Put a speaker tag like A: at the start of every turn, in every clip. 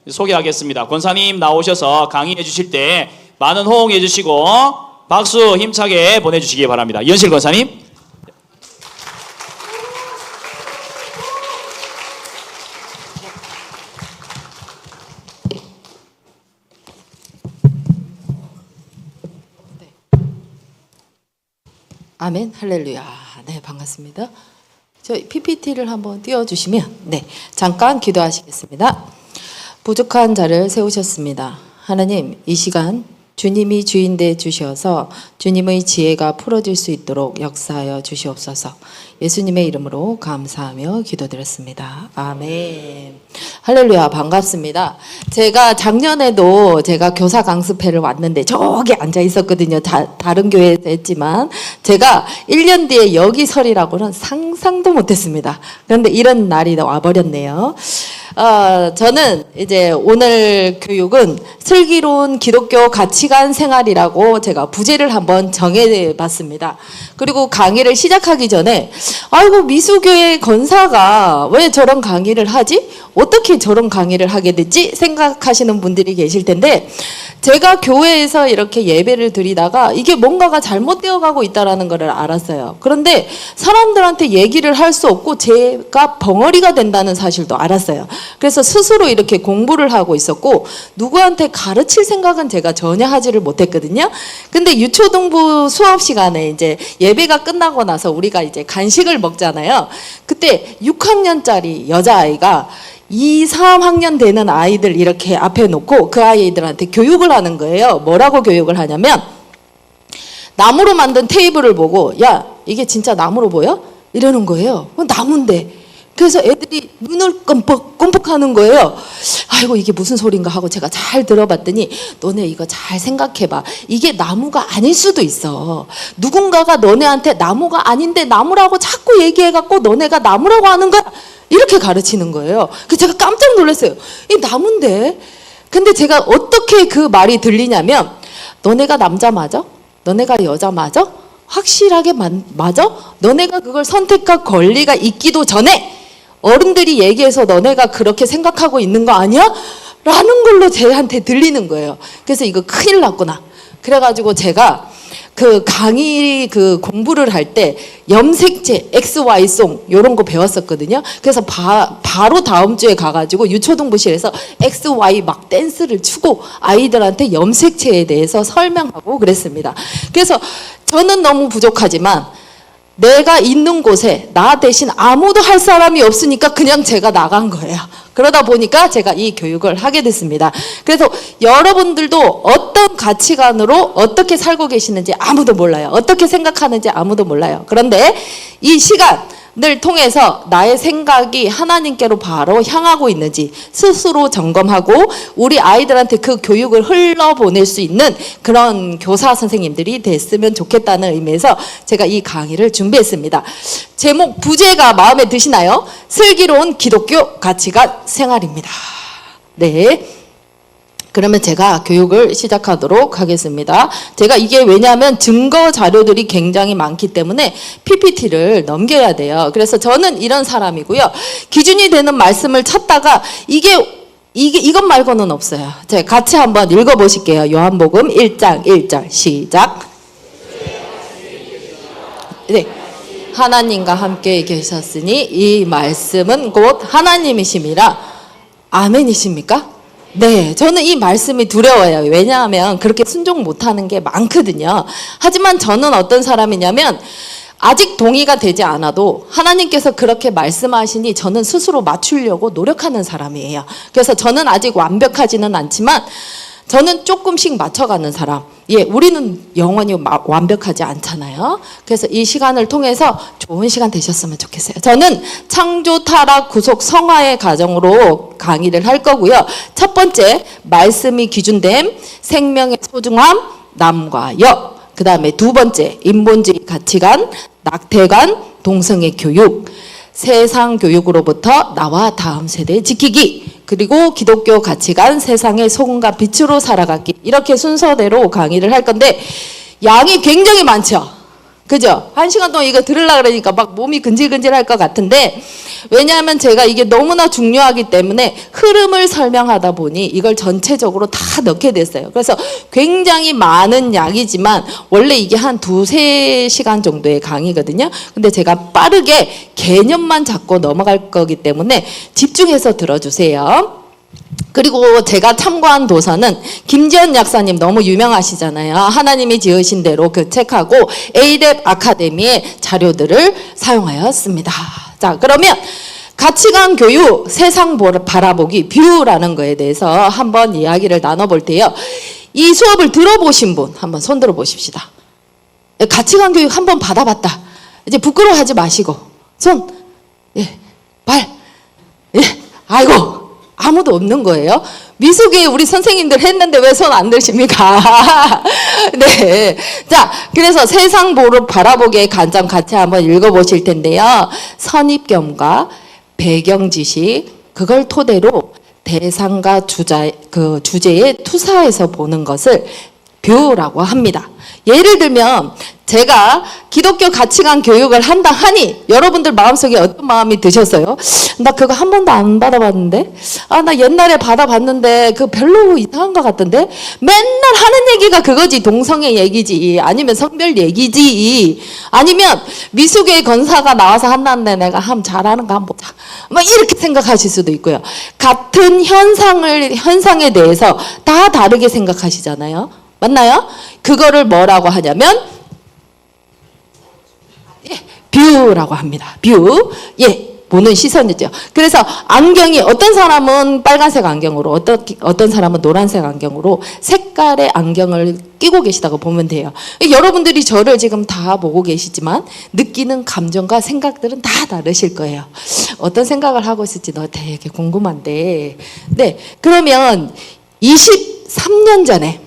A: 소개하겠습니다. 권사님 나오셔서 강의해 주실 때 많은 호응해 주시고 박수 힘차게 보내주시기 바랍니다. 이현실 권사님.
B: 아멘, 할렐루야. 네, 반갑습니다. 저 PPT를 한번 띄워주시면, 네, 잠깐 기도하시겠습니다. 부족한 자를 세우셨습니다. 하나님, 이 시간 주님이 주인 돼 주셔서 주님의 지혜가 풀어질 수 있도록 역사하여 주시옵소서. 예수님의 이름으로 감사하며 기도드렸습니다. 아멘. 할렐루야, 반갑습니다. 제가 작년에도 제가 교사 강습회를 왔는데 저기 앉아 있었거든요. 다른 교회에서 했지만 제가 1년 뒤에 여기 서리라고는 상상도 못했습니다. 그런데 이런 날이 와버렸네요. 저는 이제 오늘 교육은 슬기로운 기독교 가치관 생활이라고 제가 부제를 한번 정해봤습니다. 그리고 강의를 시작하기 전에 아이고, 미수교회 권사가 왜 저런 강의를 하지? 어떻게 저런 강의를 하게 됐지? 생각하시는 분들이 계실 텐데, 제가 교회에서 이렇게 예배를 드리다가 이게 뭔가가 잘못되어 가고 있다는 것을 알았어요. 그런데 사람들한테 얘기를 할 수 없고 제가 벙어리가 된다는 사실도 알았어요. 그래서 스스로 이렇게 공부를 하고 있었고, 누구한테 가르칠 생각은 제가 전혀 하지를 못했거든요. 근데 유초등부 수업 시간에 이제 예배가 끝나고 나서 우리가 이제 간식을 먹잖아요. 그때 6학년짜리 여자아이가 2, 3학년 되는 아이들 이렇게 앞에 놓고 그 아이들한테 교육을 하는 거예요. 뭐라고 교육을 하냐면, 나무로 만든 테이블을 보고, 야, 이게 진짜 나무로 보여? 이러는 거예요. 나무인데. 그래서 애들이 눈을 끔뻑끔뻑 하는 거예요. 아이고, 이게 무슨 소린가 하고 제가 잘 들어봤더니, 너네 이거 잘 생각해봐. 이게 나무가 아닐 수도 있어. 누군가가 너네한테 나무가 아닌데 나무라고 자꾸 얘기해갖고 너네가 나무라고 하는 거야. 이렇게 가르치는 거예요. 그래서 제가 깜짝 놀랐어요. 이 나무인데. 근데 제가 어떻게 그 말이 들리냐면, 너네가 남자 맞아? 너네가 여자 맞아? 확실하게 맞아? 너네가 그걸 선택할 권리가 있기도 전에 어른들이 얘기해서 너네가 그렇게 생각하고 있는 거 아니야? 라는 걸로 쟤한테 들리는 거예요. 그래서 이거 큰일 났구나. 그래가지고 제가 그 강의 그 공부를 할 때 염색체, XY송 이런 거 배웠었거든요. 그래서 바로 다음 주에 가가지고 유초등부실에서 XY 막 댄스를 추고 아이들한테 염색체에 대해서 설명하고 그랬습니다. 그래서 저는 너무 부족하지만 내가 있는 곳에 나 대신 아무도 할 사람이 없으니까 그냥 제가 나간 거예요. 그러다 보니까 제가 이 교육을 하게 됐습니다. 그래서 여러분들도 어떤 가치관으로 어떻게 살고 계시는지 아무도 몰라요. 어떻게 생각하는지 아무도 몰라요. 그런데 이 시간을 통해서 나의 생각이 하나님께로 바로 향하고 있는지 스스로 점검하고 우리 아이들한테 그 교육을 흘러보낼 수 있는 그런 교사 선생님들이 됐으면 좋겠다는 의미에서 제가 이 강의를 준비했습니다. 제목 부제가 마음에 드시나요? 슬기로운 기독교 가치관 생활입니다. 네. 그러면 제가 교육을 시작하도록 하겠습니다. 제가 이게 왜냐하면 증거 자료들이 굉장히 많기 때문에 PPT를 넘겨야 돼요. 그래서 저는 이런 사람이고요. 기준이 되는 말씀을 찾다가 이것 말고는 없어요. 제가 같이 한번 읽어보실게요. 요한복음 1장 1절 시작. 네. 하나님과 함께 계셨으니 이 말씀은 곧 하나님이심이라. 아멘이십니까? 네, 저는 이 말씀이 두려워요. 왜냐하면 그렇게 순종 못하는 게 많거든요. 하지만 저는 어떤 사람이냐면 아직 동의가 되지 않아도 하나님께서 그렇게 말씀하시니 저는 스스로 맞추려고 노력하는 사람이에요. 그래서 저는 아직 완벽하지는 않지만 저는 조금씩 맞춰가는 사람. 예, 우리는 영원히 완벽하지 않잖아요. 그래서 이 시간을 통해서 좋은 시간 되셨으면 좋겠어요. 저는 창조, 타락, 구속, 성화의 과정으로 강의를 할 거고요. 첫 번째, 말씀이 기준됨, 생명의 소중함, 남과 여. 그 다음에 두 번째, 인본주의 가치관, 낙태관, 동성애 교육, 세상 교육으로부터 나와 다음 세대 지키기, 그리고 기독교 가치관, 세상의 소금과 빛으로 살아가기. 이렇게 순서대로 강의를 할 건데 양이 굉장히 많죠. 그죠? 1시간 동안 이거 들으려고 그러니까 막 몸이 근질근질할 것 같은데, 왜냐하면 제가 이게 너무나 중요하기 때문에 흐름을 설명하다 보니 이걸 전체적으로 다 넣게 됐어요. 그래서 굉장히 많은 양이지만 원래 이게 한 2-3시간 정도의 강의거든요. 근데 제가 빠르게 개념만 잡고 넘어갈 거기 때문에 집중해서 들어주세요. 그리고 제가 참고한 도서는 김지연 약사님 너무 유명하시잖아요. 하나님이 지으신 대로 그 책하고 에이랩 아카데미의 자료들을 사용하였습니다. 자, 그러면 가치관 교육 세상 바라보기 뷰라는 거에 대해서 한번 이야기를 나눠볼 때요. 이 수업을 들어보신 분 한번 손 들어 보십시다. 가치관 교육 한번 받아봤다. 이제 부끄러워하지 마시고 손, 예, 발, 예, 아이고. 아무도 없는 거예요. 미숙에 우리 선생님들 했는데 왜 손 안 드십니까? 네. 자, 그래서 세상 바라보기의 관점 같이 한번 읽어보실 텐데요. 선입견과 배경 지식, 그걸 토대로 대상과 주제에 투사해서 보는 것을 뷰라고 합니다. 예를 들면 제가 기독교 가치관 교육을 한다 하니 여러분들 마음속에 어떤 마음이 드셨어요? 나 그거 한 번도 안 받아봤는데, 나 옛날에 받아봤는데 그 별로 이상한 것 같던데, 맨날 하는 얘기가 그거지. 동성애 얘기지, 아니면 성별 얘기지, 아니면 미숙의 권사가 나와서 한다는데 내가 잘하는 거 한번 보자, 막 이렇게 생각하실 수도 있고요. 같은 현상에 대해서 다 다르게 생각하시잖아요. 맞나요? 그거를 뭐라고 하냐면 뷰라고 합니다. 뷰. 예, 보는 시선이죠. 그래서 안경이 어떤 사람은 빨간색 안경으로, 어떤 사람은 노란색 안경으로 색깔의 안경을 끼고 계시다고 보면 돼요. 여러분들이 저를 지금 다 보고 계시지만 느끼는 감정과 생각들은 다 다르실 거예요. 어떤 생각을 하고 있을지 너 되게 궁금한데. 네, 그러면 23년 전에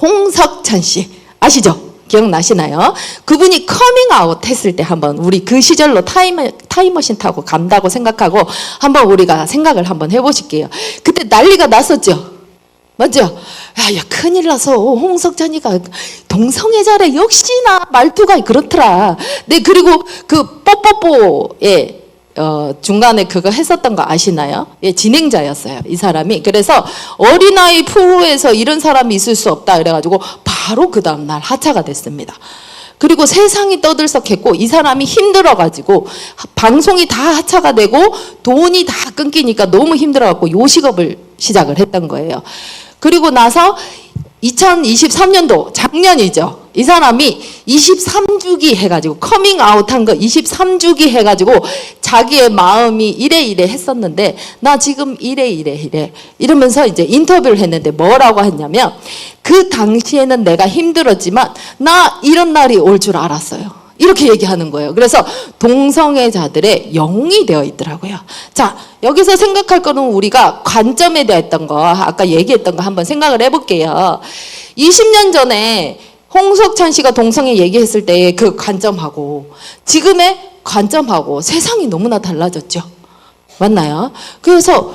B: 홍석천 씨 아시죠? 기억나시나요? 그분이 커밍아웃 했을 때 한번 우리 그 시절로 타임머신 타고 간다고 생각하고 한번 우리가 생각을 한번 해보실게요. 그때 난리가 났었죠? 맞죠? 야, 큰일 나서 홍석천이가 동성애자래. 역시나 말투가 그렇더라. 네, 그리고 그 뽀뽀뽀에 중간에 그거 했었던 거 아시나요? 예, 진행자였어요, 이 사람이. 그래서 어린아이 프로에서 이런 사람이 있을 수 없다 그래가지고 바로 그 다음날 하차가 됐습니다. 그리고 세상이 떠들썩했고 이 사람이 힘들어가지고 방송이 다 하차가 되고 돈이 다 끊기니까 너무 힘들어갖고 요식업을 시작을 했던 거예요. 그리고 나서 2023년도 작년이죠. 이 사람이 23주기 해가지고 커밍아웃 한 거 23주기 해가지고 자기의 마음이 이래 했었는데 나 지금 이래 이러면서 이제 인터뷰를 했는데 뭐라고 했냐면 그 당시에는 내가 힘들었지만 나 이런 날이 올 줄 알았어요. 이렇게 얘기하는 거예요. 그래서 동성애자들의 영웅이 되어 있더라고요. 자, 여기서 생각할 거는 우리가 관점에 대했던 거, 아까 얘기했던 거 한번 생각을 해볼게요. 20년 전에 홍석천 씨가 동성애 얘기했을 때의 그 관점하고 지금의 관점하고 세상이 너무나 달라졌죠. 맞나요? 그래서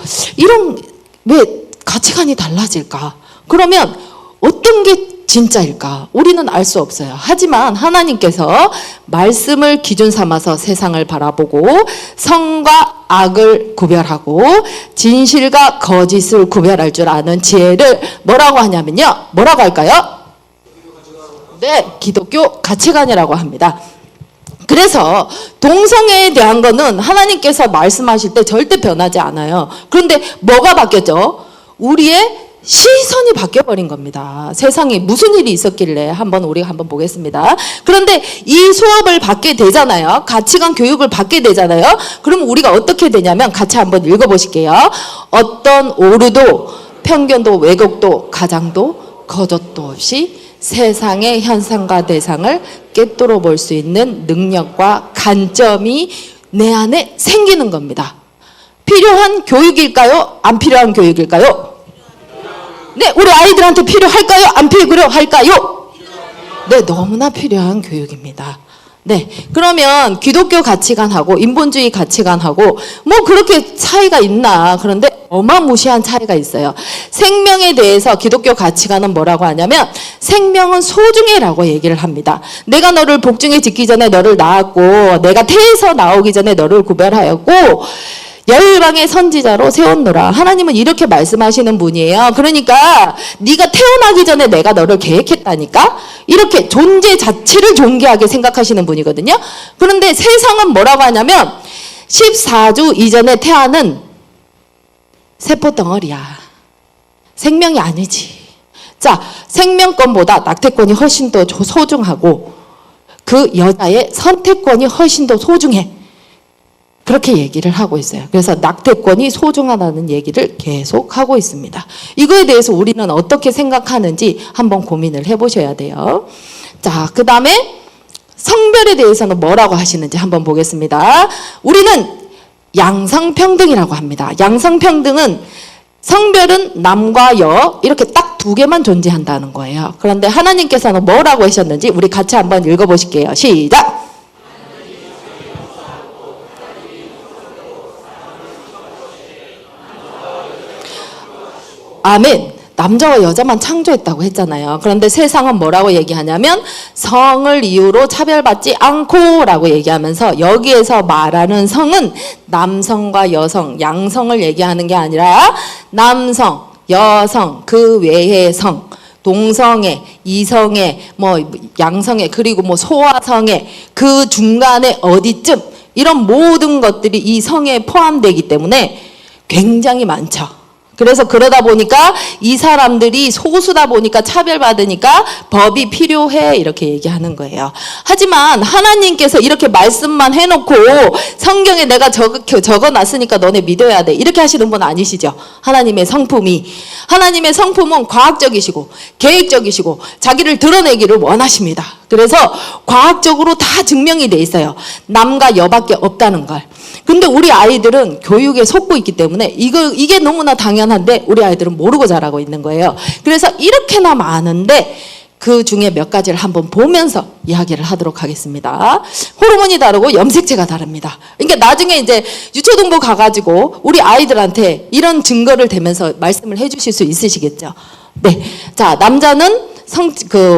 B: 왜 가치관이 달라질까? 그러면 어떤 게 진짜일까? 우리는 알 수 없어요. 하지만 하나님께서 말씀을 기준 삼아서 세상을 바라보고 성과 악을 구별하고 진실과 거짓을 구별할 줄 아는 지혜를 뭐라고 하냐면요. 뭐라고 할까요? 네, 기독교 가치관이라고 합니다. 그래서 동성애에 대한 거는 하나님께서 말씀하실 때 절대 변하지 않아요. 그런데 뭐가 바뀌었죠? 우리의 시선이 바뀌어버린 겁니다. 세상에 무슨 일이 있었길래 우리가 한번 보겠습니다. 그런데 이 수업을 받게 되잖아요. 가치관 교육을 받게 되잖아요. 그럼 우리가 어떻게 되냐면 같이 한번 읽어보실게요. 어떤 오류도 편견도 왜곡도 가장도 거짓도 없이 세상의 현상과 대상을 꿰뚫어 볼 수 있는 능력과 관점이 내 안에 생기는 겁니다. 필요한 교육일까요? 안 필요한 교육일까요? 네, 우리 아이들한테 필요할까요? 안 필요할까요? 네, 너무나 필요한 교육입니다. 네, 그러면 기독교 가치관하고 인본주의 가치관하고 뭐 그렇게 차이가 있나? 그런데 어마무시한 차이가 있어요. 생명에 대해서 기독교 가치관은 뭐라고 하냐면 생명은 소중해라고 얘기를 합니다. 내가 너를 복중에 짓기 전에 너를 낳았고 내가 태에서 나오기 전에 너를 구별하였고 열방의 선지자로 세웠노라. 하나님은 이렇게 말씀하시는 분이에요. 그러니까 네가 태어나기 전에 내가 너를 계획했다니까. 이렇게 존재 자체를 존귀하게 생각하시는 분이거든요. 그런데 세상은 뭐라고 하냐면 14주 이전에 태아는 세포덩어리야. 생명이 아니지. 자, 생명권보다 낙태권이 훨씬 더 소중하고 그 여자의 선택권이 훨씬 더 소중해. 그렇게 얘기를 하고 있어요. 그래서 낙태권이 소중하다는 얘기를 계속 하고 있습니다. 이거에 대해서 우리는 어떻게 생각하는지 한번 고민을 해보셔야 돼요. 자, 그 다음에 성별에 대해서는 뭐라고 하시는지 한번 보겠습니다. 우리는 양성평등이라고 합니다. 양성평등은 성별은 남과 여 이렇게 딱 두 개만 존재한다는 거예요. 그런데 하나님께서는 뭐라고 하셨는지 우리 같이 한번 읽어보실게요. 시작! 아멘. 남자와 여자만 창조했다고 했잖아요. 그런데 세상은 뭐라고 얘기하냐면 성을 이유로 차별받지 않고라고 얘기하면서 여기에서 말하는 성은 남성과 여성, 양성을 얘기하는 게 아니라 남성, 여성, 그 외의 성, 동성애, 이성애, 뭐 양성애, 그리고 뭐 소아성애, 그 중간에 어디쯤 이런 모든 것들이 이 성에 포함되기 때문에 굉장히 많죠. 그래서 그러다 보니까 이 사람들이 소수다 보니까 차별받으니까 법이 필요해 이렇게 얘기하는 거예요. 하지만 하나님께서 이렇게 말씀만 해놓고 성경에 내가 적어놨으니까 너네 믿어야 돼 이렇게 하시는 분 아니시죠? 하나님의 성품은 과학적이시고 계획적이시고 자기를 드러내기를 원하십니다. 그래서 과학적으로 다 증명이 돼 있어요. 남과 여밖에 없다는 걸. 근데 우리 아이들은 교육에 속고 있기 때문에 이게 너무나 당연한데 우리 아이들은 모르고 자라고 있는 거예요. 그래서 이렇게나 많은데 그 중에 몇 가지를 한번 보면서 이야기를 하도록 하겠습니다. 호르몬이 다르고 염색체가 다릅니다. 그러니까 나중에 이제 유초등부 가가지고 우리 아이들한테 이런 증거를 대면서 말씀을 해주실 수 있으시겠죠. 네, 자 남자는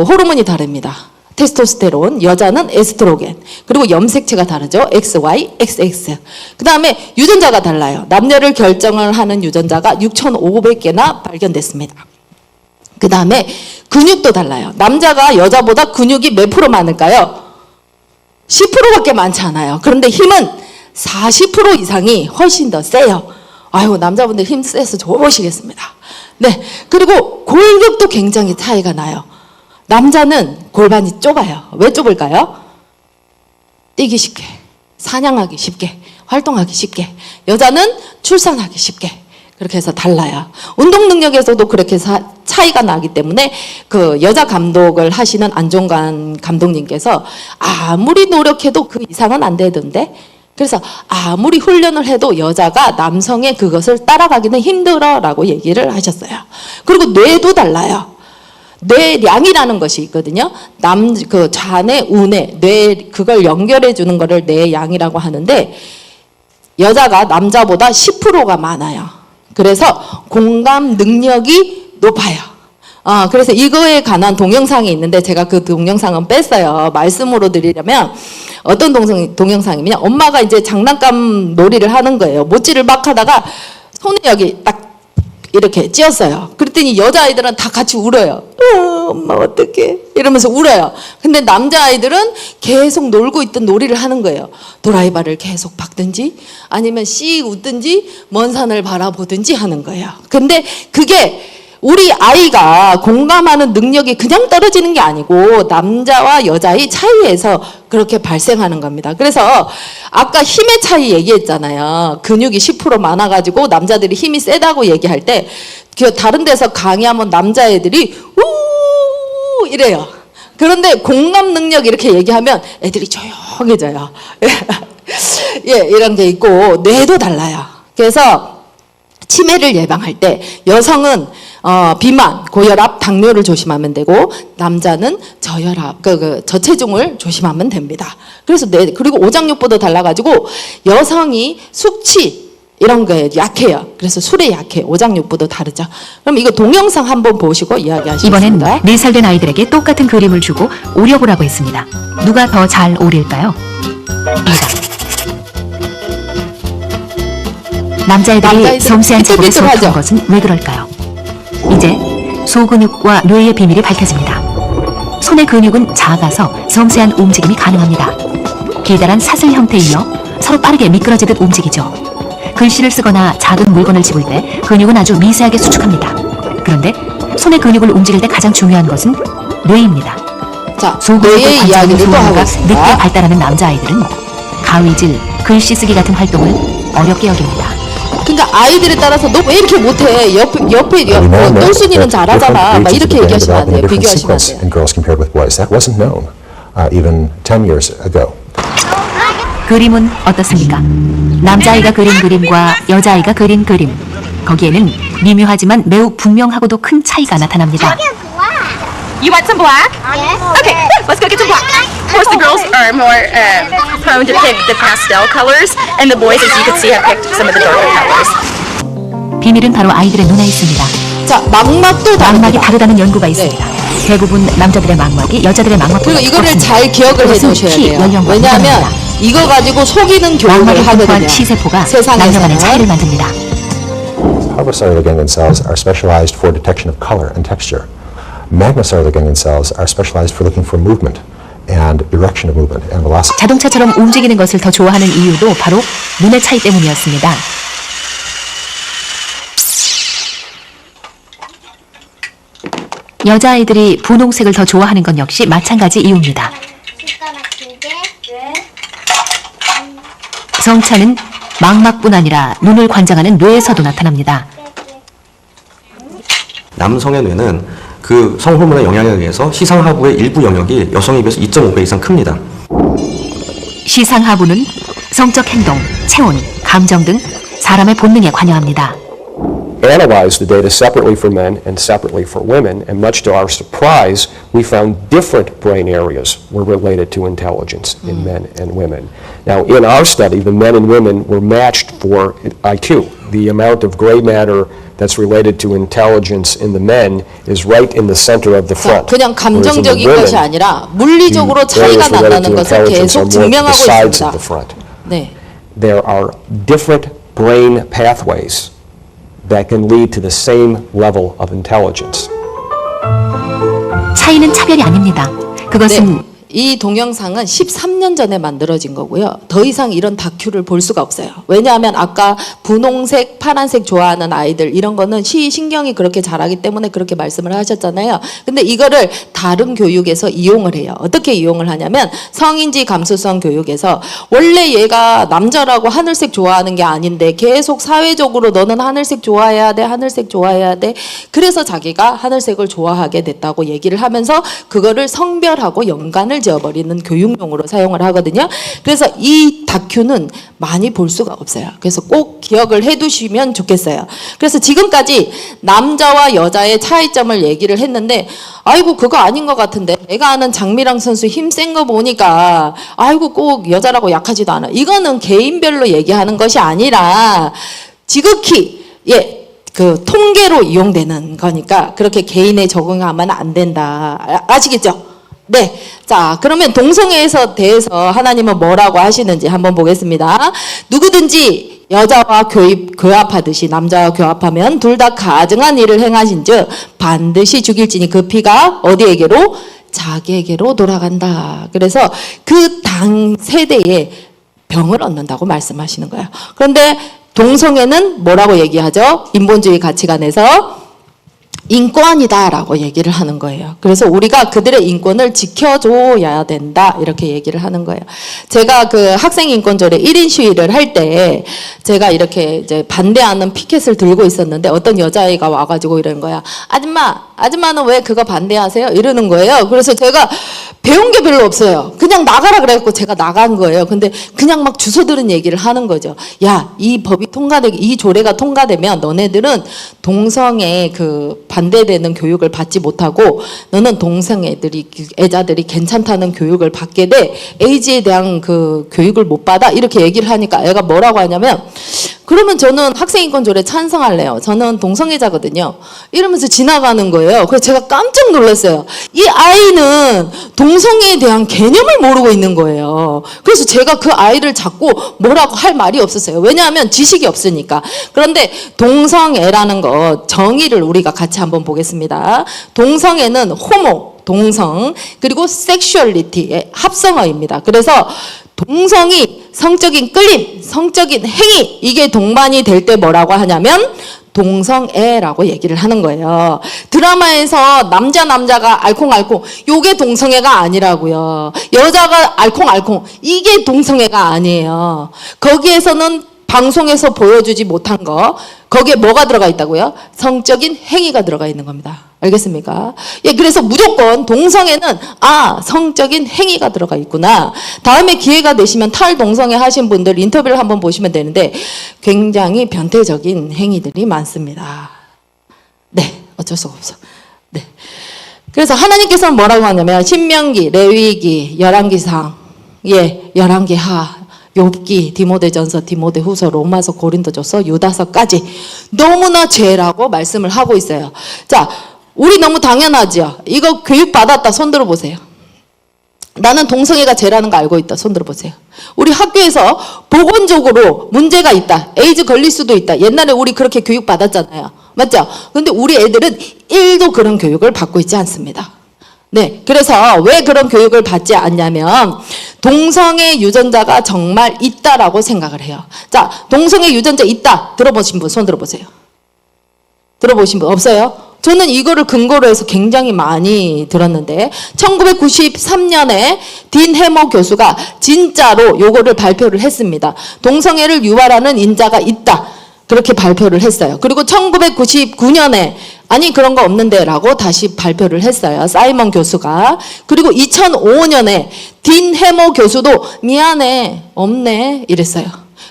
B: 호르몬이 다릅니다. 테스토스테론, 여자는 에스트로겐, 그리고 염색체가 다르죠. XY, XX. 그 다음에 유전자가 달라요. 남녀를 결정을 하는 유전자가 6,500개나 발견됐습니다. 그 다음에 근육도 달라요. 남자가 여자보다 근육이 몇 프로 많을까요? 10%밖에 많지 않아요. 그런데 힘은 40% 이상이 훨씬 더 세요. 아유, 남자분들 힘 세서 좋으시겠습니다. 네, 그리고 골격도 굉장히 차이가 나요. 남자는 골반이 좁아요. 왜 좁을까요? 뛰기 쉽게, 사냥하기 쉽게, 활동하기 쉽게. 여자는 출산하기 쉽게. 그렇게 해서 달라요. 운동 능력에서도 그렇게 차이가 나기 때문에 그 여자 감독을 하시는 안종관 감독님께서 아무리 노력해도 그 이상은 안 되던데. 그래서 아무리 훈련을 해도 여자가 남성의 그것을 따라가기는 힘들어라고 얘기를 하셨어요. 그리고 뇌도 달라요. 뇌량이라는 것이 있거든요. 좌뇌, 우뇌, 그걸 연결해 주는 거를 뇌양이라고 하는데 여자가 남자보다 10%가 많아요. 그래서 공감 능력이 높아요. 그래서 이거에 관한 동영상이 있는데 제가 그 동영상은 뺐어요. 말씀으로 드리려면 어떤 동영상이면 엄마가 이제 장난감 놀이를 하는 거예요. 모찌를 막 하다가 손에 여기 딱 이렇게 찧었어요. 그랬더니 여자아이들은 다 같이 울어요. 엄마 어떡해 이러면서 울어요. 근데 남자아이들은 계속 놀고 있던 놀이를 하는 거예요. 도라이바를 계속 박든지 아니면 씩 웃든지 먼 산을 바라보든지 하는 거예요. 근데 그게 우리 아이가 공감하는 능력이 그냥 떨어지는 게 아니고 남자와 여자의 차이에서 그렇게 발생하는 겁니다. 그래서 아까 힘의 차이 얘기했잖아요. 근육이 10% 많아가지고 남자들이 힘이 세다고 얘기할 때 다른 데서 강의하면 남자애들이 우 이래요. 그런데 공감 능력 이렇게 얘기하면 애들이 조용해져요. 예, 이런 게 있고 뇌도 달라요. 그래서 치매를 예방할 때 여성은 비만, 고혈압, 당뇨를 조심하면 되고 남자는 저혈압, 저체중을 조심하면 됩니다. 그래서 그리고 오장육부도 달라가지고 여성이 숙취, 이런 거에 약해요. 그래서 술에 약해. 오장육부도 다르죠. 그럼 이거 동영상 한번 보시고 이야기하시겠습니다.
C: 이번엔 4살 된 아이들에게 똑같은 그림을 주고 오려보라고 했습니다. 누가 더 잘 오릴까요? 남자애들이 섬세한 작업에 수확한 것은 왜 그럴까요? 이제 소근육과 뇌의 비밀이 밝혀집니다. 손의 근육은 작아서 섬세한 움직임이 가능합니다. 기다란 사슬 형태에 이어 서로 빠르게 미끄러지듯 움직이죠. 글씨를 쓰거나 작은 물건을 집을 때 근육은 아주 미세하게 수축합니다. 그런데 손의 근육을 움직일 때 가장 중요한 것은 뇌입니다.
B: 자,
C: 소근육을
B: 뇌의
C: 관찰하는
B: 이야기를 또 하고
C: 조화가
B: 있습니다.
C: 늦게 발달하는 남자아이들은 가위질, 글씨 쓰기 같은 활동을 어렵게 여깁니다.
B: 그러니까 아이들에 따라서 너 왜 이렇게 못해? 옆에 똘순이는 잘하잖아. 막 이렇게 얘기하시면 안 돼요. 비교하시면 안 돼요.
D: in girls compared with boys. That wasn't known even 10 years ago.
C: 그림은 어떻습니까? 남자아이가 그린 그림과 여자아이가 그린 그림. 거기에는 미묘하지만 매우 분명하고도 큰 차이가 나타납니다.
E: You want some black?
F: Yes.
E: Okay, let's go get some black. Of course, the girls are more prone to pick the pastel colors, and the boys, as you can see, have picked some of the darker colors.
C: 비밀은 바로 아이들의 눈에 있습니다.
B: 자, 망막도
C: 망막이
B: 다릅니다.
C: 다르다는 연구가 있습니다. 대부분 남자들의 망막이 여자들의 망막보다
B: 그리고 이거를
C: 두껍습니다.
B: 잘 기억을
C: 그것은
B: 해두셔야
C: 키,
B: 돼요.
C: 연령과
B: 왜냐하면
C: 무관합니다.
B: 이거 가지고 속이는 교육을
C: 망막에
B: 하거든요.
C: 분포한 치세포가 남녀 간의 차이를
B: 세상에서는.
C: 만듭니다.
D: Parvocellular ganglion cells are specialized for detection of color and texture. Magnocellular ganglion cells are specialized for looking for movement and direction of movement and velocity.
C: 자동차처럼 움직이는 것을 더 좋아하는 이유도 바로 눈의 차이 때문이었습니다. 여자아이들이 분홍색을 더 좋아하는 건 역시 마찬가지 이유입니다.
F: 숟가락 2개.
C: 성차는 망막뿐 아니라 눈을 관장하는 뇌에서도 나타납니다.
G: 남성의 뇌는 그 성호르몬의 영향에 의해서 시상하부의 일부 영역이 여성에 비해서 2.5배 이상 큽니다.
C: 시상하부는 성적 행동, 체온, 감정 등 사람의 본능에 관여합니다.
H: analyzed the data separately for men and separately for women, and much to our surprise, we found different brain areas were related to intelligence in men and women. Now, in our study, the men and women were matched for IQ. The amount of gray matter that's related to intelligence in the men is right in the center of the
B: 자,
H: front.
B: 그냥
H: whereas in the
B: 감정적인
H: women,
B: 것이 아니라 물리적으로
H: the
B: 차이가
H: areas related
B: 난다는
H: to
B: 것을
H: intelligence
B: 계속
H: are more to the
B: 증명하고
H: sides
B: 있습니다.
H: of the front.
B: 네.
H: There are different brain pathways that can lead to the same level of intelligence.
C: 차이는 차별이 아닙니다. 그것은
B: 네. 이 동영상은 13년 전에 만들어진 거고요. 더 이상 이런 다큐를 볼 수가 없어요. 왜냐하면 아까 분홍색, 파란색 좋아하는 아이들 이런 거는 신경이 그렇게 자라기 때문에 그렇게 말씀을 하셨잖아요. 근데 이거를 다른 교육에서 이용을 해요. 어떻게 이용을 하냐면 성인지 감수성 교육에서 원래 얘가 남자라고 하늘색 좋아하는 게 아닌데 계속 사회적으로 너는 하늘색 좋아해야 돼, 하늘색 좋아해야 돼. 그래서 자기가 하늘색을 좋아하게 됐다고 얘기를 하면서 그거를 성별하고 연관을 지어버리는 교육용으로 사용을 하거든요. 그래서 이 다큐는 많이 볼 수가 없어요. 그래서 꼭 기억을 해두시면 좋겠어요. 그래서 지금까지 남자와 여자의 차이점을 얘기를 했는데 아이고 그거 아닌 것 같은데 내가 아는 장미랑 선수 힘센 거 보니까 아이고 꼭 여자라고 약하지도 않아. 이거는 개인별로 얘기하는 것이 아니라 지극히 그 통계로 이용되는 거니까 그렇게 개인에 적용하면 안 된다. 아시겠죠? 네. 자, 그러면 동성애에서 대해서 하나님은 뭐라고 하시는지 한번 보겠습니다. 누구든지 여자와 교합하듯이 남자와 교합하면 둘 다 가증한 일을 행하신즉 반드시 죽일지니 그 피가 어디에게로? 자기에게로 돌아간다. 그래서 그 당 세대에 병을 얻는다고 말씀하시는 거예요. 그런데 동성애는 뭐라고 얘기하죠? 인본주의 가치관에서 인권이다라고 얘기를 하는 거예요. 그래서 우리가 그들의 인권을 지켜줘야 된다 이렇게 얘기를 하는 거예요. 제가 그 학생 인권조례 1인 시위를 할 때 제가 이렇게 이제 반대하는 피켓을 들고 있었는데 어떤 여자아이가 와가지고 이러는 거야. 아줌마는 왜 그거 반대하세요? 이러는 거예요. 그래서 제가 배운 게 별로 없어요. 그냥 나가라 그래갖고 제가 나간 거예요. 근데 그냥 막 주워들은 얘기를 하는 거죠. 야, 이 법이 이 조례가 통과되면 너네들은 동성애 그 반대되는 교육을 받지 못하고 너는 애자들이 괜찮다는 교육을 받게 돼. 에이즈에 대한 그 교육을 못 받아. 이렇게 얘기를 하니까 애가 뭐라고 하냐면 그러면 저는 학생인권조례 찬성할래요. 저는 동성애자거든요. 이러면서 지나가는 거예요. 그래서 제가 깜짝 놀랐어요. 이 아이는 동성애에 대한 개념을 모르고 있는 거예요. 그래서 제가 그 아이를 잡고 뭐라고 할 말이 없었어요. 왜냐하면 지식이 없으니까. 그런데 동성애라는 거 정의를 우리가 같이 한번 보겠습니다. 동성애는 호모, 동성, 그리고 섹슈얼리티의 합성어입니다. 그래서 동성이 성적인 끌림, 성적인 행위, 이게 동반이 될 때 뭐라고 하냐면 동성애라고 얘기를 하는 거예요. 드라마에서 남자가 알콩알콩, 요게 동성애가 아니라고요. 여자가 알콩알콩, 이게 동성애가 아니에요. 거기에서는 방송에서 보여주지 못한 거, 거기에 뭐가 들어가 있다고요? 성적인 행위가 들어가 있는 겁니다. 알겠습니까? 예, 그래서 무조건 동성애는 성적인 행위가 들어가 있구나. 다음에 기회가 되시면 탈동성애 하신 분들 인터뷰를 한번 보시면 되는데 굉장히 변태적인 행위들이 많습니다. 네, 어쩔 수가 없어. 네. 그래서 하나님께서는 뭐라고 하냐면 신명기, 레위기, 열왕기상, 열왕기하, 욥기, 디모데전서, 디모데후서, 로마서, 고린도전서, 유다서까지 너무나 죄라고 말씀을 하고 있어요. 자, 우리 너무 당연하죠. 이거 교육 받았다 손 들어 보세요. 나는 동성애가 죄라는 거 알고 있다 손 들어 보세요. 우리 학교에서 보건적으로 문제가 있다. 에이즈 걸릴 수도 있다. 옛날에 우리 그렇게 교육 받았잖아요. 맞죠? 근데 우리 애들은 1도 그런 교육을 받고 있지 않습니다. 네, 그래서 왜 그런 교육을 받지 않냐면 동성애 유전자가 정말 있다라고 생각을 해요. 자, 동성애 유전자 있다 들어보신 분 손 들어보세요. 들어보신 분 없어요? 저는 이거를 근거로 해서 굉장히 많이 들었는데 1993년에 딘 해머 교수가 진짜로 요거를 발표를 했습니다. 동성애를 유발하는 인자가 있다. 그렇게 발표를 했어요. 그리고 1999년에 아니 그런 거 없는데 라고 다시 발표를 했어요. 사이먼 교수가. 그리고 2005년에 딘 해머 교수도 미안해 없네 이랬어요.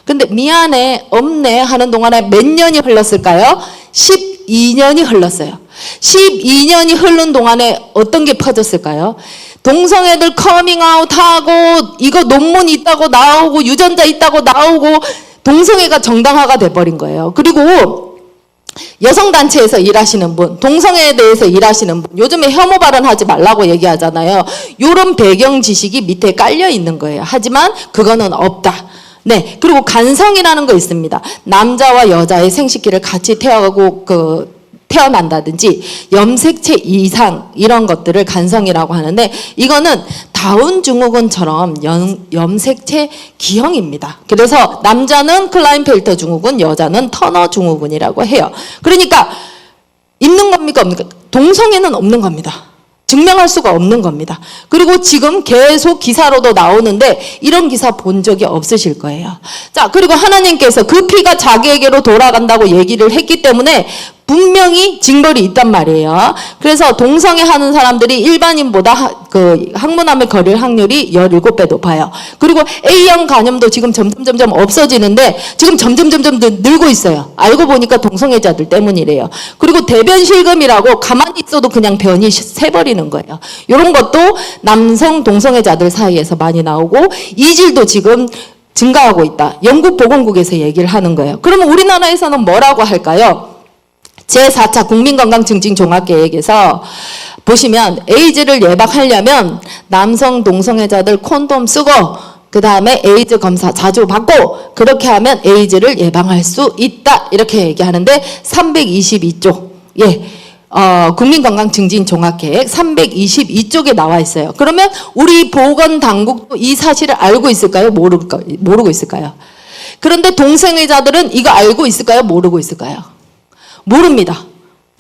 B: 근데 미안해 없네 하는 동안에 몇 년이 흘렀을까요? 12년이 흘렀어요. 12년이 흐른 동안에 어떤 게 퍼졌을까요? 동성애들 커밍아웃하고 이거 논문 있다고 나오고 유전자 있다고 나오고 동성애가 정당화가 돼버린 거예요. 그리고 여성단체에서 일하시는 분, 동성애에 대해서 일하시는 분, 요즘에 혐오 발언하지 말라고 얘기하잖아요. 이런 배경 지식이 밑에 깔려 있는 거예요. 하지만 그거는 없다. 네, 그리고 간성이라는 거 있습니다. 남자와 여자의 생식기를 같이 태어난다든지 염색체 이상 이런 것들을 간성이라고 하는데 이거는 다운 증후군처럼 염색체 기형입니다. 그래서 남자는 클라인펠터 증후군, 여자는 터너 증후군이라고 해요. 그러니까 있는 겁니까 없습니까? 동성애는 없는 겁니다. 증명할 수가 없는 겁니다. 그리고 지금 계속 기사로도 나오는데 이런 기사 본 적이 없으실 거예요. 자, 그리고 하나님께서 그 피가 자기에게로 돌아간다고 얘기를 했기 때문에 분명히 징벌이 있단 말이에요. 그래서 동성애 하는 사람들이 일반인보다 항문암에 걸릴 확률이 17배 높아요. 그리고 A형 간염도 지금 점점 없어지는데 지금 점점 늘고 있어요. 알고 보니까 동성애자들 때문이래요. 그리고 대변 실금이라고 가만히 있어도 그냥 변이 새버리는 거예요. 이런 것도 남성 동성애자들 사이에서 많이 나오고 이질도 지금 증가하고 있다. 영국 보건국에서 얘기를 하는 거예요. 그러면 우리나라에서는 뭐라고 할까요? 제4차 국민건강증진종합계획에서 보시면 에이즈를 예방하려면 남성 동성애자들 콘돔 쓰고 그 다음에 에이즈 검사 자주 받고 그렇게 하면 에이즈를 예방할 수 있다 이렇게 얘기하는데 322쪽 국민건강증진종합계획 322쪽에 나와 있어요. 그러면 우리 보건당국도 이 사실을 알고 있을까요? 모르고 있을까요? 그런데 동성애자들은 이거 알고 있을까요? 모르고 있을까요? 모릅니다.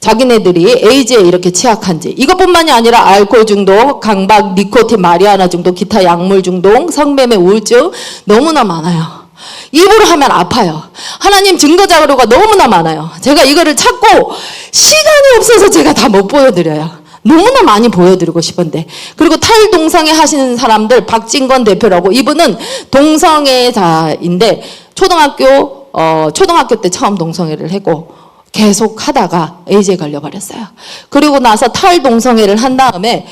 B: 자기네들이 에이즈에 이렇게 취약한지. 이것뿐만이 아니라 알코올 중독, 강박, 니코틴, 마리아나 중독, 기타 약물 중독, 성매매 우울증 너무나 많아요. 입으로 하면 아파요. 하나님 증거 자료가 너무나 많아요. 제가 이거를 찾고 시간이 없어서 제가 다 못 보여드려요. 너무나 많이 보여드리고 싶은데. 그리고 탈동성애 하시는 사람들 박진건 대표라고 이분은 동성애자인데 초등학교 때 처음 동성애를 했고 계속 하다가 에이즈에 걸려버렸어요. 그리고 나서 탈동성애를 한 다음에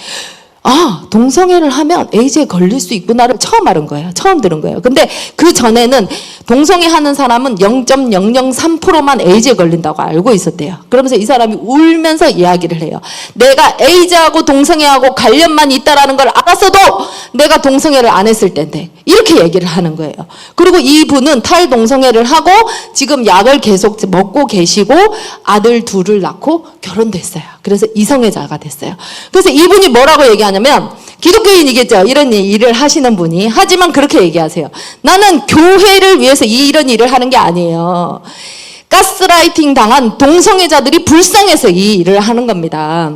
B: 아, 동성애를 하면 에이즈에 걸릴 수 있구나를 처음 알은 거예요. 처음 들은 거예요. 근데 그 전에는 동성애 하는 사람은 0.003%만 에이즈에 걸린다고 알고 있었대요. 그러면서 이 사람이 울면서 이야기를 해요. 내가 에이즈하고 동성애하고 관련만 있다라는 걸 알았어도 내가 동성애를 안 했을 텐데. 이렇게 얘기를 하는 거예요. 그리고 이분은 탈동성애를 하고 지금 약을 계속 먹고 계시고 아들 둘을 낳고 결혼도 했어요. 그래서 이성애자가 됐어요. 그래서 이분이 뭐라고 얘기하냐면 기독교인이겠죠. 이런 일을 하시는 분이. 하지만 그렇게 얘기하세요. 나는 교회를 위해서 이런 일을 하는 게 아니에요. 가스라이팅 당한 동성애자들이 불쌍해서 이 일을 하는 겁니다.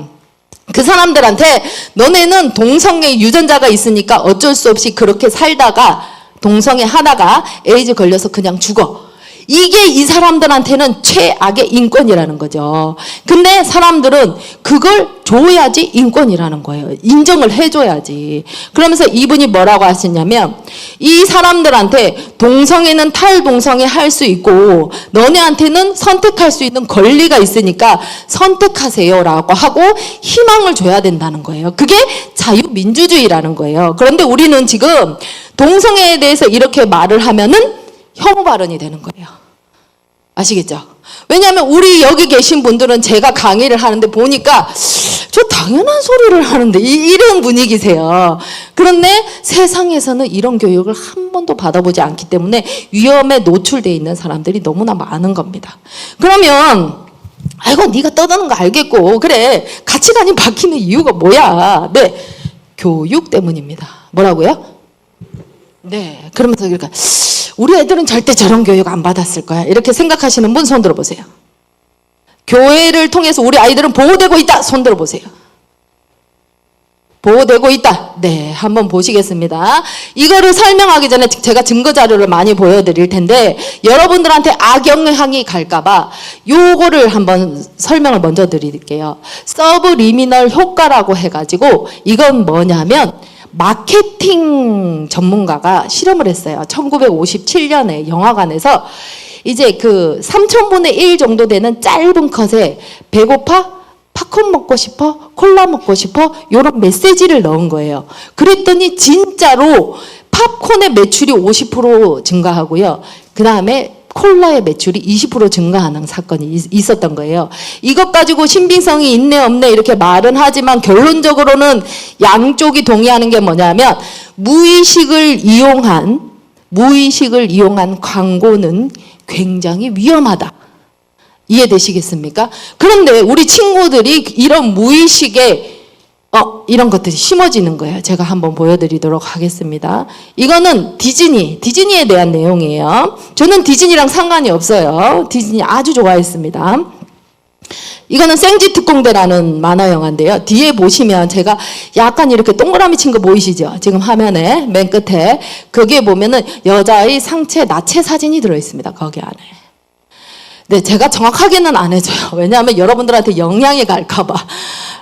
B: 그 사람들한테 너네는 동성애 유전자가 있으니까 어쩔 수 없이 그렇게 살다가 동성애 하다가 에이즈 걸려서 그냥 죽어. 이게 이 사람들한테는 최악의 인권이라는 거죠. 근데 사람들은 그걸 줘야지 인권이라는 거예요. 인정을 해줘야지. 그러면서 이분이 뭐라고 하시냐면 이 사람들한테 동성애는 탈동성애 할 수 있고 너네한테는 선택할 수 있는 권리가 있으니까 선택하세요라고 하고 희망을 줘야 된다는 거예요. 그게 자유민주주의라는 거예요. 그런데 우리는 지금 동성애에 대해서 이렇게 말을 하면은 혐오 발언이 되는 거예요. 아시겠죠? 왜냐하면 우리 여기 계신 분들은 제가 강의를 하는데 보니까 저 당연한 소리를 하는데 이런 분위기세요. 그런데 세상에서는 이런 교육을 한 번도 받아보지 않기 때문에 위험에 노출되어 있는 사람들이 너무나 많은 겁니다. 그러면 아이고 네가 떠드는 거 알겠고 그래 가치관이 바뀌는 이유가 뭐야? 네, 교육 때문입니다. 뭐라고요? 네, 그러면서 그러니까 우리 애들은 절대 저런 교육 안 받았을 거야. 이렇게 생각하시는 분 손 들어보세요. 교회를 통해서 우리 아이들은 보호되고 있다. 손 들어보세요. 보호되고 있다. 네, 한번 보시겠습니다. 이거를 설명하기 전에 제가 증거 자료를 많이 보여드릴 텐데 여러분들한테 악영향이 갈까봐 요거를 한번 설명을 먼저 드릴게요. 서브리미널 효과라고 해가지고 이건 뭐냐면 마케팅 전문가가 실험을 했어요. 1957년에 영화관에서 이제 그 3,000분의 1 정도 되는 짧은 컷에 배고파? 팝콘 먹고 싶어? 콜라 먹고 싶어? 이런 메시지를 넣은 거예요. 그랬더니 진짜로 팝콘의 매출이 50% 증가하고요. 그 다음에 콜라의 매출이 20% 증가하는 사건이 있었던 거예요. 이것 가지고 신빙성이 있네 없네 이렇게 말은 하지만 결론적으로는 양쪽이 동의하는 게 뭐냐면 무의식을 이용한 광고는 굉장히 위험하다. 이해되시겠습니까? 그런데 우리 친구들이 이런 무의식에 이런 것들이 심어지는 거예요. 제가 한번 보여드리도록 하겠습니다. 이거는 디즈니에 대한 내용이에요. 저는 디즈니랑 상관이 없어요. 디즈니 아주 좋아했습니다. 이거는 생쥐특공대라는 만화 영화인데요. 뒤에 보시면 제가 약간 이렇게 동그라미 친 거 보이시죠? 지금 화면에 맨 끝에 거기에 보면은 여자의 상체 나체 사진이 들어있습니다. 거기 안에. 네, 제가 정확하게는 안 해줘요. 왜냐하면 여러분들한테 영향이 갈까봐.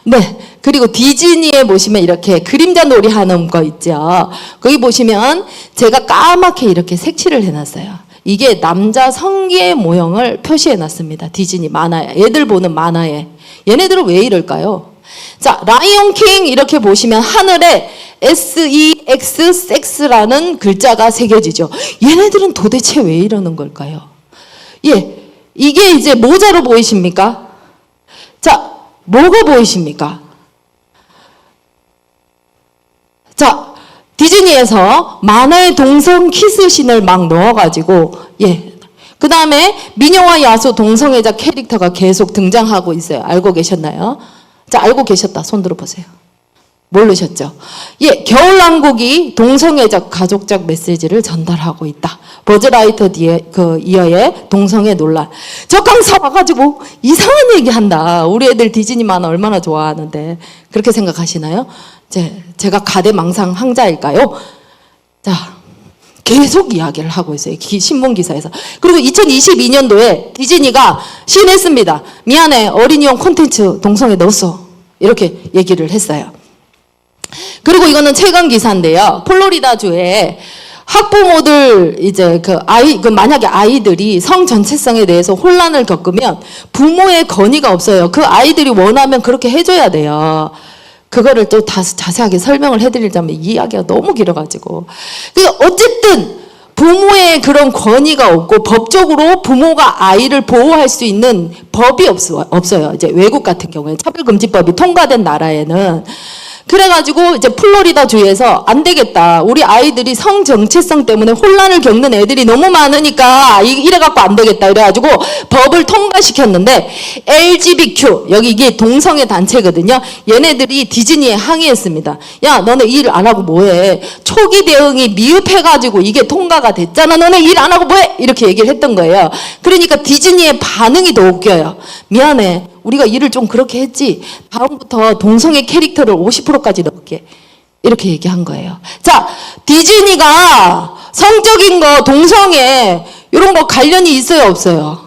B: 네, 그리고 디즈니에 보시면 이렇게 그림자 놀이 하는 거 있죠. 거기 보시면 제가 까맣게 이렇게 색칠을 해놨어요. 이게 남자 성기의 모형을 표시해놨습니다. 디즈니 만화에. 애들 보는 만화에. 얘네들은 왜 이럴까요? 자, 라이온킹 이렇게 보시면 하늘에 SEX, 섹스라는 글자가 새겨지죠. 얘네들은 도대체 왜 이러는 걸까요? 예, 이게 이제 모자로 보이십니까? 자, 뭐가 보이십니까? 자, 디즈니에서 만화의 동성 키스신을 막 넣어가지고 그 다음에 미녀와 야수 동성애자 캐릭터가 계속 등장하고 있어요. 알고 계셨나요? 자, 알고 계셨다. 손 들어보세요. 모르셨죠? 겨울왕국이 동성애적 가족적 메시지를 전달하고 있다. 버즈라이터 이어의 동성애 논란. 저 강사 와가지고 이상한 얘기 한다. 우리 애들 디즈니 만화 얼마나 좋아하는데. 그렇게 생각하시나요? 제가 가대망상 항자일까요? 자, 계속 이야기를 하고 있어요. 신문 기사에서. 그리고 2022년도에 디즈니가 시인했습니다. 미안해, 어린이용 콘텐츠 동성애 넣었어. 이렇게 얘기를 했어요. 그리고 이거는 최근 기사인데요. 플로리다주에 학부모들 만약에 아이들이 성 전체성에 대해서 혼란을 겪으면 부모의 건의가 없어요. 그 아이들이 원하면 그렇게 해줘야 돼요. 그거를 또 자세하게 설명을 해드리자면 이야기가 너무 길어가지고. 어쨌든 부모의 그런 권위가 없고 법적으로 부모가 아이를 보호할 수 있는 법이 없어요. 이제 외국 같은 경우에 차별금지법이 통과된 나라에는. 그래가지고 이제 플로리다 주에서 안 되겠다. 우리 아이들이 성 정체성 때문에 혼란을 겪는 애들이 너무 많으니까 이래갖고 안 되겠다. 이래가지고 법을 통과시켰는데 LGBTQ 여기 이게 동성애 단체거든요. 얘네들이 디즈니에 항의했습니다. 야 너네 일 안 하고 뭐해? 초기 대응이 미흡해가지고 이게 통과가 됐잖아. 너네 일 안 하고 뭐해? 이렇게 얘기를 했던 거예요. 그러니까 디즈니의 반응이 더 웃겨요. 미안해. 우리가 일을 좀 그렇게 했지. 다음부터 동성애 캐릭터를 50%까지 넣을게. 이렇게 얘기한 거예요. 자, 디즈니가 성적인 거, 동성애 이런 거 관련이 있어요, 없어요?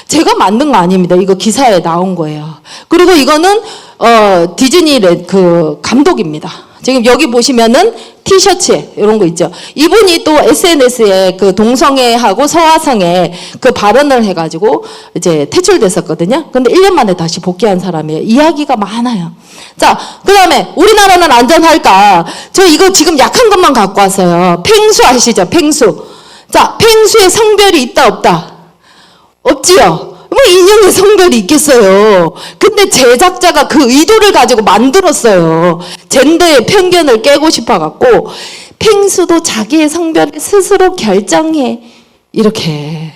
B: 제가 만든 거 아닙니다. 이거 기사에 나온 거예요. 그리고 이거는 디즈니 그 감독입니다. 지금 여기 보시면은 티셔츠에 이런 거 있죠. 이분이 또 SNS에 그 동성애하고 서화성애 그 발언을 해가지고 이제 퇴출됐었거든요. 근데 1년 만에 다시 복귀한 사람이에요. 이야기가 많아요. 자, 그 다음에 우리나라는 안전할까? 저 이거 지금 약한 것만 갖고 왔어요. 펭수 아시죠? 펭수. 자, 펭수에 성별이 있다 없다? 없지요? 뭐 인형의 성별이 있겠어요. 근데 제작자가 그 의도를 가지고 만들었어요. 젠더의 편견을 깨고 싶어갖고 펭수도 자기의 성별을 스스로 결정해. 이렇게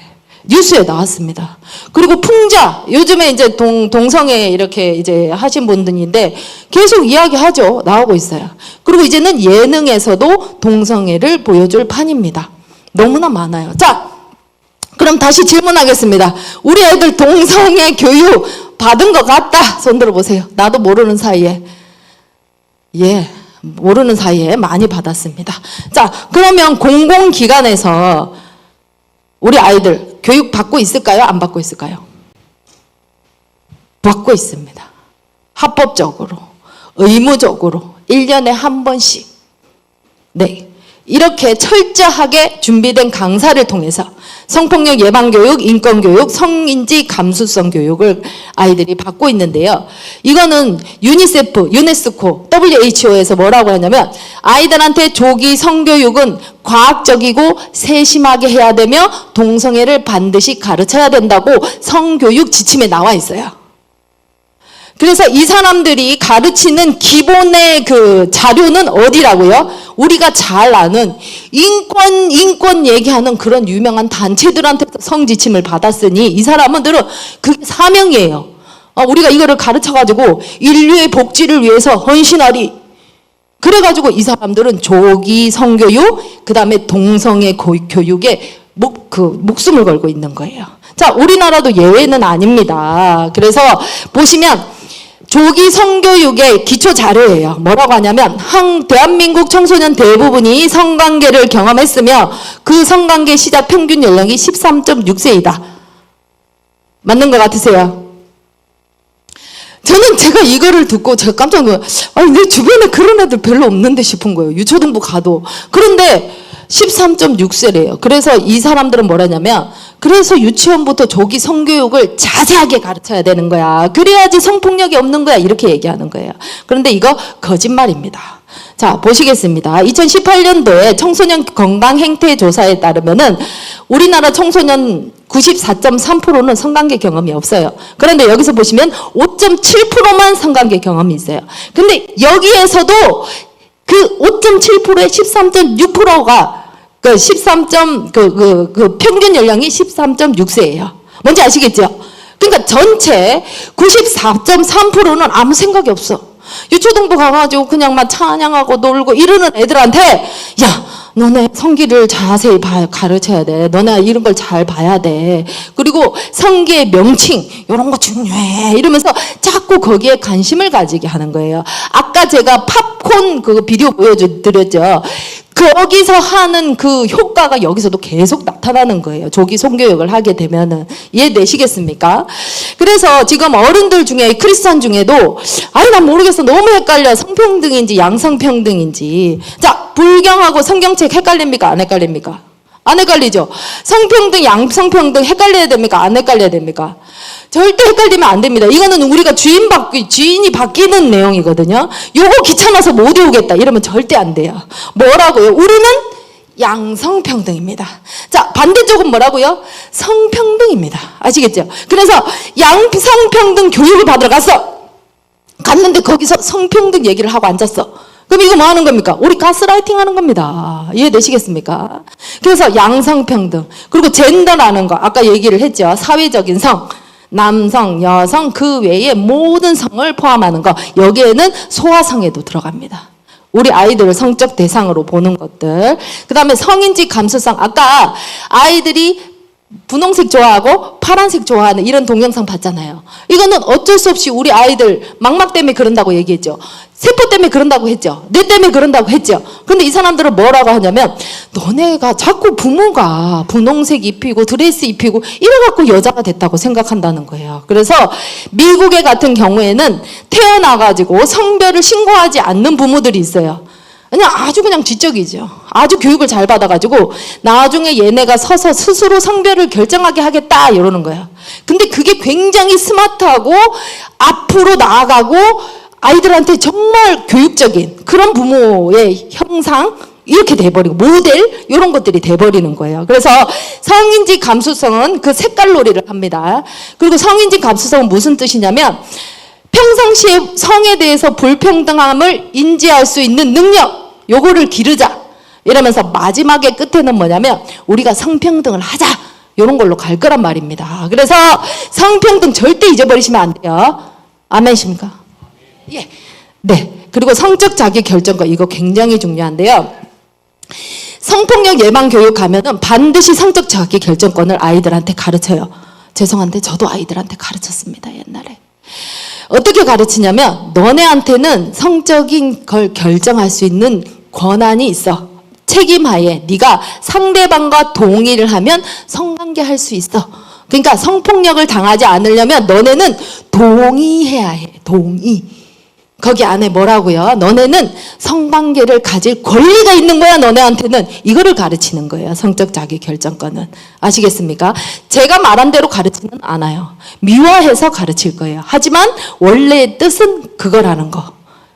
B: 뉴스에 나왔습니다. 그리고 풍자 요즘에 이제 동성애 이렇게 이제 하신 분들인데 계속 이야기하죠. 나오고 있어요. 그리고 이제는 예능에서도 동성애를 보여줄 판입니다. 너무나 많아요. 자. 그럼 다시 질문하겠습니다. 우리 애들 동성애 교육 받은 것 같다. 손 들어보세요. 나도 모르는 사이에. 예, 모르는 사이에 많이 받았습니다. 자, 그러면 공공기관에서 우리 아이들 교육 받고 있을까요? 안 받고 있을까요? 받고 있습니다. 합법적으로, 의무적으로 1년에 한 번씩. 네. 이렇게 철저하게 준비된 강사를 통해서 성폭력 예방교육, 인권교육, 성인지 감수성 교육을 아이들이 받고 있는데요. 이거는 유니세프, 유네스코, WHO에서 뭐라고 하냐면 아이들한테 조기 성교육은 과학적이고 세심하게 해야 되며 동성애를 반드시 가르쳐야 된다고 성교육 지침에 나와 있어요. 그래서 이 사람들이 가르치는 기본의 그 자료는 어디라고요? 우리가 잘 아는 인권 얘기하는 그런 유명한 단체들한테 성지침을 받았으니 이 사람들은 그게 사명이에요. 우리가 이거를 가르쳐가지고 인류의 복지를 위해서 헌신하리. 그래가지고 이 사람들은 조기 성교육, 그 다음에 동성애 교육에 목숨을 걸고 있는 거예요. 자, 우리나라도 예외는 아닙니다. 그래서 보시면 조기 성교육의 기초 자료예요. 뭐라고 하냐면 대한민국 청소년 대부분이 성관계를 경험했으며 그 성관계 시작 평균 연령이 13.6세이다. 맞는 것 같으세요? 저는 제가 이거를 듣고 제가 깜짝 놀랐어요. 아니 내 주변에 그런 애들 별로 없는데 싶은 거예요. 유초등부 가도. 그런데 13.6세래요. 그래서 이 사람들은 뭐라냐면 그래서 유치원부터 조기 성교육을 자세하게 가르쳐야 되는 거야. 그래야지 성폭력이 없는 거야. 이렇게 얘기하는 거예요. 그런데 이거 거짓말입니다. 자, 보시겠습니다. 2018년도에 청소년 건강 행태 조사에 따르면은 우리나라 청소년 94.3%는 성관계 경험이 없어요. 그런데 여기서 보시면 5.7%만 성관계 경험이 있어요. 근데 여기에서도 그 5.7%의 13.6%가 그 평균 연령이 13.6세예요. 뭔지 아시겠죠? 그러니까 전체 94.3%는 아무 생각이 없어. 유초등부 가가지고 그냥 막 찬양하고 놀고 이러는 애들한테 야, 너네 성기를 자세히 가르쳐야 돼. 너네 이런 걸 잘 봐야 돼. 그리고 성기의 명칭 이런 거 중요해. 이러면서 자꾸 거기에 관심을 가지게 하는 거예요. 아까 제가 팝콘 그 비디오 보여드렸죠. 거기서 하는 그 효과가 여기서도 계속 나타나는 거예요. 조기 성교육을 하게 되면은. 이해되시겠습니까? 그래서 지금 어른들 중에 크리스찬 중에도 아니 난 모르겠어. 너무 헷갈려. 성평등인지 양성평등인지. 자, 불경하고 성경책 헷갈립니까? 안 헷갈립니까? 안 헷갈리죠? 성평등, 양성평등 헷갈려야 됩니까? 안 헷갈려야 됩니까? 절대 헷갈리면 안 됩니다. 이거는 우리가 주인이 바뀌는 내용이거든요. 요거 귀찮아서 못 외우겠다 이러면 절대 안 돼요. 뭐라고요? 우리는 양성평등입니다. 자, 반대쪽은 뭐라고요? 성평등입니다. 아시겠죠? 그래서 양성평등 교육을 받으러 갔는데 거기서 성평등 얘기를 하고 앉았어. 그럼 이거 뭐 하는 겁니까? 우리 가스라이팅 하는 겁니다. 이해되시겠습니까? 그래서 양성평등, 그리고 젠더라는 거, 아까 얘기를 했죠. 사회적인 성, 남성, 여성, 그 외의 모든 성을 포함하는 거, 여기에는 소아성에도 들어갑니다. 우리 아이들을 성적 대상으로 보는 것들. 그 다음에 성인지 감수성, 아까 아이들이 분홍색 좋아하고 파란색 좋아하는 이런 동영상 봤잖아요. 이거는 어쩔 수 없이 우리 아이들 망막 때문에 그런다고 얘기했죠. 세포 때문에 그런다고 했죠. 뇌 때문에 그런다고 했죠. 근데 이 사람들은 뭐라고 하냐면 너네가 자꾸 부모가 분홍색 입히고 드레스 입히고 이래갖고 여자가 됐다고 생각한다는 거예요. 그래서 미국의 같은 경우에는 태어나가지고 성별을 신고하지 않는 부모들이 있어요. 그냥 아주 그냥 지적이죠. 아주 교육을 잘 받아가지고 나중에 얘네가 서서 스스로 성별을 결정하게 하겠다 이러는 거예요. 근데 그게 굉장히 스마트하고 앞으로 나아가고 아이들한테 정말 교육적인 그런 부모의 형상 이렇게 돼버리고 모델 이런 것들이 돼버리는 거예요. 그래서 성인지 감수성은 그 색깔놀이를 합니다. 그리고 성인지 감수성은 무슨 뜻이냐면 평상시에 성에 대해서 불평등함을 인지할 수 있는 능력, 요거를 기르자 이러면서 마지막에 끝에는 뭐냐면 우리가 성평등을 하자 이런 걸로 갈 거란 말입니다. 그래서 성평등 절대 잊어버리시면 안 돼요. 아멘십니까? 예. 네. 그리고 성적 자기 결정권 이거 굉장히 중요한데요. 성폭력 예방 교육 가면은 반드시 성적 자기 결정권을 아이들한테 가르쳐요. 죄송한데 저도 아이들한테 가르쳤습니다. 옛날에. 어떻게 가르치냐면 너네한테는 성적인 걸 결정할 수 있는 권한이 있어. 책임하에 네가 상대방과 동의를 하면 성관계할 수 있어. 그러니까 성폭력을 당하지 않으려면 너네는 동의해야 해. 동의. 거기 안에 뭐라고요? 너네는 성관계를 가질 권리가 있는 거야. 너네한테는 이거를 가르치는 거예요. 성적 자기 결정권은. 아시겠습니까? 제가 말한 대로 가르치는 않아요. 미화해서 가르칠 거예요. 하지만 원래의 뜻은 그거라는 거.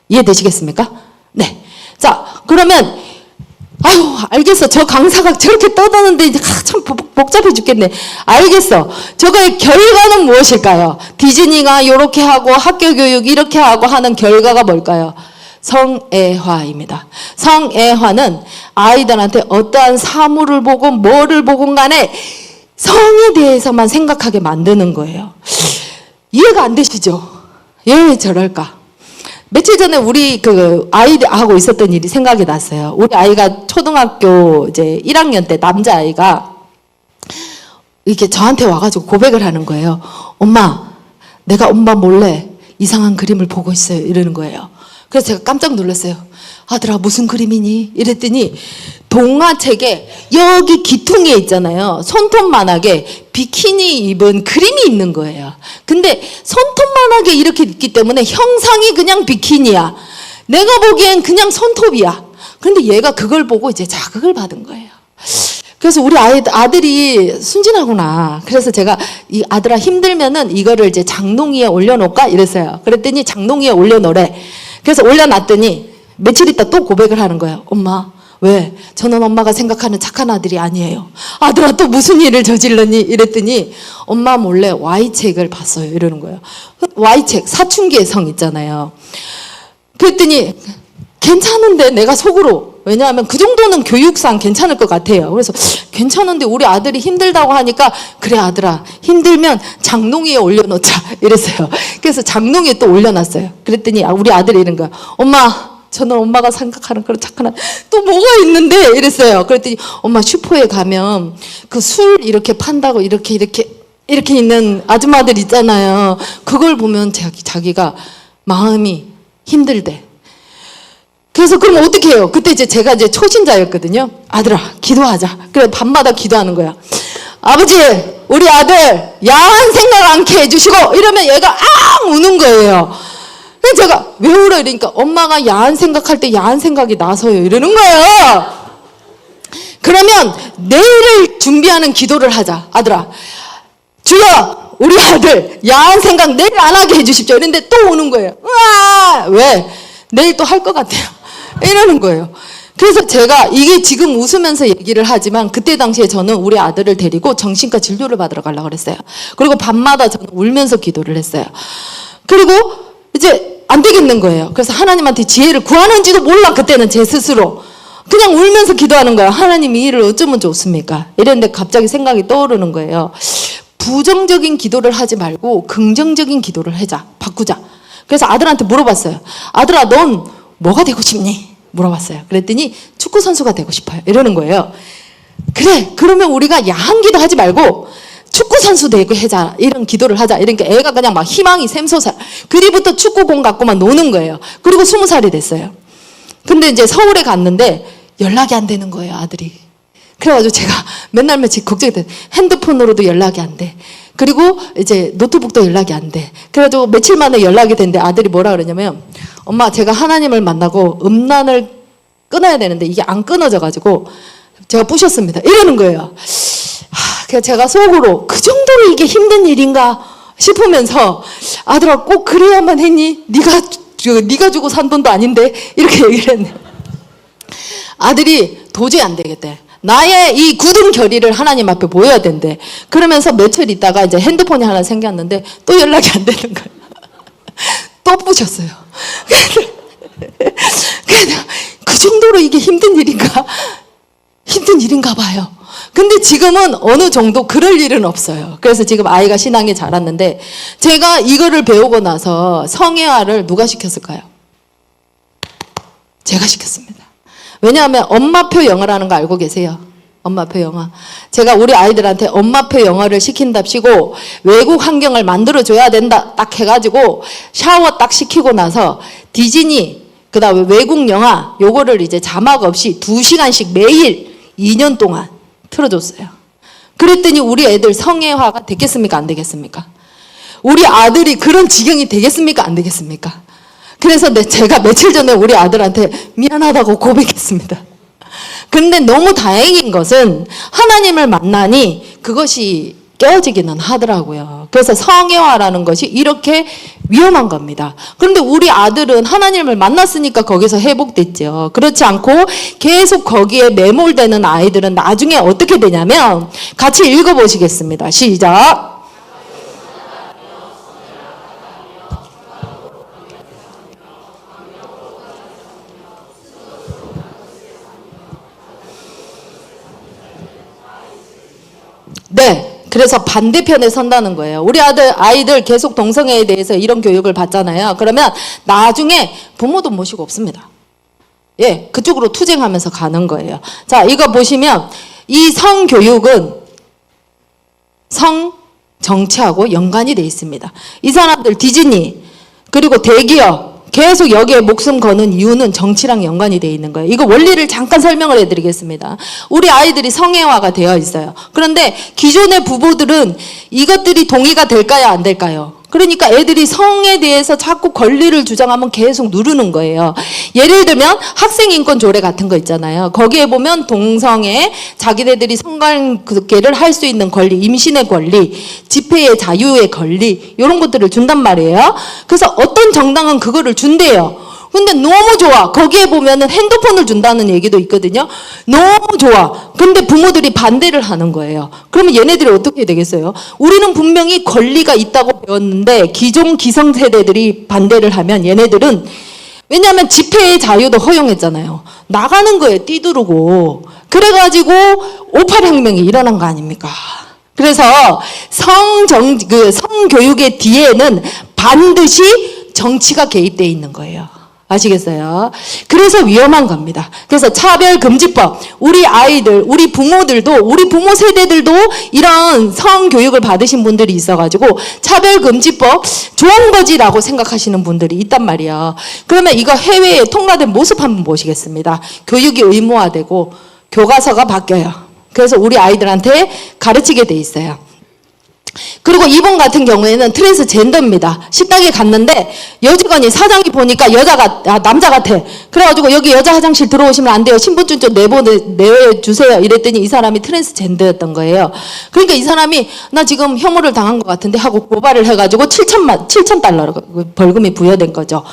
B: 이해되시겠습니까? 네. 자, 그러면 아유, 알겠어. 저 강사가 저렇게 떠드는데 이제 참 복잡해 죽겠네. 알겠어. 저거의 결과는 무엇일까요? 디즈니가 이렇게 하고 학교 교육 이렇게 하고 하는 결과가 뭘까요? 성애화입니다. 성애화는 아이들한테 어떠한 사물을 보고 뭐를 보건 간에 성에 대해서만 생각하게 만드는 거예요. 이해가 안 되시죠? 왜 저럴까? 며칠 전에 우리 그 아이하고 있었던 일이 생각이 났어요. 우리 아이가 초등학교 이제 1학년 때 남자아이가 이렇게 저한테 와가지고 고백을 하는 거예요. 엄마, 내가 엄마 몰래 이상한 그림을 보고 있어요. 이러는 거예요. 그래서 제가 깜짝 놀랐어요. 아들아, 무슨 그림이니? 이랬더니 동화책에 여기 귀퉁이에 있잖아요. 손톱만하게 비키니 입은 그림이 있는 거예요. 근데 손톱만하게 이렇게 있기 때문에 형상이 그냥 비키니야. 내가 보기엔 그냥 손톱이야. 근데 얘가 그걸 보고 이제 자극을 받은 거예요. 그래서 우리 아들이 순진하구나. 그래서 제가 이 아들아 힘들면은 이거를 이제 장롱 위에 올려놓을까? 이랬어요. 그랬더니 장롱 위에 올려놓으래. 그래서 올려놨더니 며칠 있다 또 고백을 하는 거예요. 엄마, 왜? 저는 엄마가 생각하는 착한 아들이 아니에요. 아들아, 또 무슨 일을 저질렀니? 이랬더니 엄마 몰래 Y책을 봤어요. 이러는 거예요. Y책, 사춘기의 성 있잖아요. 그랬더니 괜찮은데 내가 속으로, 왜냐하면 그 정도는 교육상 괜찮을 것 같아요. 그래서 괜찮은데 우리 아들이 힘들다고 하니까 그래 아들아, 힘들면 장롱 위에 올려놓자 이랬어요. 그래서 장롱 위에 또 올려놨어요. 그랬더니 우리 아들이 이런 거야. 엄마, 저는 엄마가 생각하는 그런 착한 아들 또 뭐가 있는데? 이랬어요. 그랬더니 엄마, 슈퍼에 가면 그 술 이렇게 판다고 이렇게 있는 아줌마들 있잖아요. 그걸 보면 자기가 마음이 힘들대. 그래서 그럼 어떻게 해요? 그때 이제 제가 이제 초신자였거든요. 아들아, 기도하자. 그래 밤마다 기도하는 거야. 아버지, 우리 아들 야한 생각 않게 해주시고, 이러면 얘가 우는 거예요. 그래서 제가 왜 울어? 이러니까 엄마가 야한 생각할 때 야한 생각이 나서요. 이러는 거예요. 그러면 내일을 준비하는 기도를 하자. 아들아, 주여 우리 아들 야한 생각 내일 안 하게 해주십시오. 이랬는데 또 오는 거예요. 으아! 왜? 내일 또 할 것 같아요. 이러는 거예요. 그래서 제가 이게 지금 웃으면서 얘기를 하지만 그때 당시에 저는 우리 아들을 데리고 정신과 진료를 받으러 가려고 그랬어요. 그리고 밤마다 저는 울면서 기도를 했어요. 그리고 이제 안 되겠는 거예요. 그래서 하나님한테 지혜를 구하는지도 몰라. 그때는 제 스스로 그냥 울면서 기도하는 거예요. 하나님 이 일을 어쩌면 좋습니까? 이랬는데 갑자기 생각이 떠오르는 거예요. 부정적인 기도를 하지 말고 긍정적인 기도를 하자. 바꾸자. 그래서 아들한테 물어봤어요. 아들아, 넌 뭐가 되고 싶니? 물어봤어요. 그랬더니 축구 선수가 되고 싶어요. 이러는 거예요. 그래, 그러면 우리가 야한 기도 하지 말고 축구 선수 되고 하자. 이런 기도를 하자. 이러니까 애가 그냥 막 희망이 샘솟아. 그리부터 축구공 갖고만 노는 거예요. 그리고 20살이 됐어요. 근데 이제 서울에 갔는데 연락이 안 되는 거예요, 아들이. 그래가지고 제가 맨날 며칠 걱정이 돼. 핸드폰으로도 연락이 안 돼. 그리고 이제 노트북도 연락이 안 돼. 그래가지고 며칠 만에 연락이 됐는데 아들이 뭐라 그러냐면, 엄마, 제가 하나님을 만나고 음란을 끊어야 되는데 이게 안 끊어져가지고 제가 부셨습니다. 이러는 거예요. 그래서 제가 속으로 그 정도로 이게 힘든 일인가 싶으면서, 아들아, 꼭 그래야만 했니? 네가 주고 산 돈도 아닌데? 이렇게 얘기를 했네요. 아들이 도저히 안 되겠대. 나의 이 굳은 결의를 하나님 앞에 보여야 된대. 그러면서 며칠 있다가 이제 핸드폰이 하나 생겼는데 또 연락이 안 되는 거예요. 또 부셨어요. 그래서 그 정도로 이게 힘든 일인가? 힘든 일인가 봐요. 근데 지금은 어느 정도 그럴 일은 없어요. 그래서 지금 아이가 신앙에 자랐는데, 제가 이거를 배우고 나서 성애화를 누가 시켰을까요? 제가 시켰습니다. 왜냐하면 엄마표 영어라는 거 알고 계세요? 엄마표 영어. 제가 우리 아이들한테 엄마표 영어를 시킨답시고 외국 환경을 만들어줘야 된다 딱 해가지고 샤워 딱 시키고 나서 디즈니, 그 다음에 외국 영화 요거를 이제 자막 없이 2시간씩 매일 2년 동안 틀어줬어요. 그랬더니 우리 애들 성애화가 되겠습니까? 안 되겠습니까? 우리 아들이 그런 지경이 되겠습니까? 안 되겠습니까? 그래서 제가 며칠 전에 우리 아들한테 미안하다고 고백했습니다. 근데 너무 다행인 것은 하나님을 만나니 그것이 깨어지기는 하더라고요. 그래서 성애화라는 것이 이렇게 위험한 겁니다. 그런데 우리 아들은 하나님을 만났으니까 거기서 회복됐죠. 그렇지 않고 계속 거기에 매몰되는 아이들은 나중에 어떻게 되냐면, 같이 읽어보시겠습니다. 시작. 네. 그래서 반대편에 선다는 거예요. 우리 아이들 계속 동성애에 대해서 이런 교육을 받잖아요. 그러면 나중에 부모도 모시고 없습니다. 예, 그쪽으로 투쟁하면서 가는 거예요. 자, 이거 보시면 이 성교육은 성 정치하고 연관이 돼 있습니다. 이 사람들 디즈니 그리고 대기업 계속 여기에 목숨 거는 이유는 정치랑 연관이 되어 있는 거예요. 이거 원리를 잠깐 설명을 해드리겠습니다. 우리 아이들이 성애화가 되어 있어요. 그런데 기존의 부부들은 이것들이 동의가 될까요? 안 될까요? 그러니까 애들이 성에 대해서 자꾸 권리를 주장하면 계속 누르는 거예요. 예를 들면 학생인권 조례 같은 거 있잖아요. 거기에 보면 동성애, 자기네들이 성관계를 할 수 있는 권리, 임신의 권리, 집회의 자유의 권리, 이런 것들을 준단 말이에요. 그래서 어떤 정당은 그거를 준대요. 근데 너무 좋아. 거기에 보면은 핸드폰을 준다는 얘기도 있거든요. 너무 좋아. 근데 부모들이 반대를 하는 거예요. 그러면 얘네들이 어떻게 되겠어요? 우리는 분명히 권리가 있다고 배웠는데 기존 기성세대들이 반대를 하면 얘네들은, 왜냐하면 집회의 자유도 허용했잖아요. 나가는 거에 뛰두르고. 그래가지고 58혁명이 일어난 거 아닙니까? 그래서 성교육의 뒤에는 반드시 정치가 개입되어 있는 거예요. 아시겠어요? 그래서 위험한 겁니다. 그래서 차별금지법, 우리 아이들, 우리 부모들도, 우리 부모 세대들도 이런 성교육을 받으신 분들이 있어가지고 차별금지법 좋은 거지라고 생각하시는 분들이 있단 말이에요. 그러면 이거 해외에 통과된 모습 한번 보시겠습니다. 교육이 의무화되고 교과서가 바뀌어요. 그래서 우리 아이들한테 가르치게 돼 있어요. 그리고 이번 같은 경우에는 트랜스젠더입니다. 식당에 갔는데 여직원이 사장이 보니까 남자 같아. 그래가지고 여기 여자 화장실 들어오시면 안 돼요. 신분증 좀 내주세요. 이랬더니 이 사람이 트랜스젠더였던 거예요. 그러니까 이 사람이 나 지금 혐오를 당한 것 같은데 하고 고발을 해가지고 7,000달러 벌금이 부여된 거죠.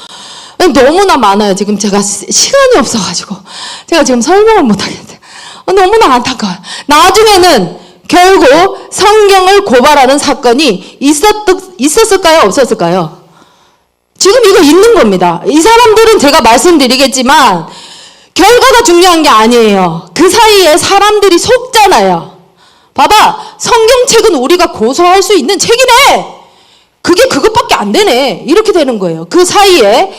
B: 너무나 많아요. 지금 제가 시간이 없어가지고 제가 지금 설명을 못하겠어요. 너무나 안타까워요. 나중에는 결국 성경을 고발하는 사건이 있었을까요? 없었을까요? 지금 이거 있는 겁니다. 이 사람들은 제가 말씀드리겠지만 결과가 중요한 게 아니에요. 그 사이에 사람들이 속잖아요. 봐봐, 성경책은 우리가 고소할 수 있는 책이네. 그게 그것밖에 안 되네. 이렇게 되는 거예요. 그 사이에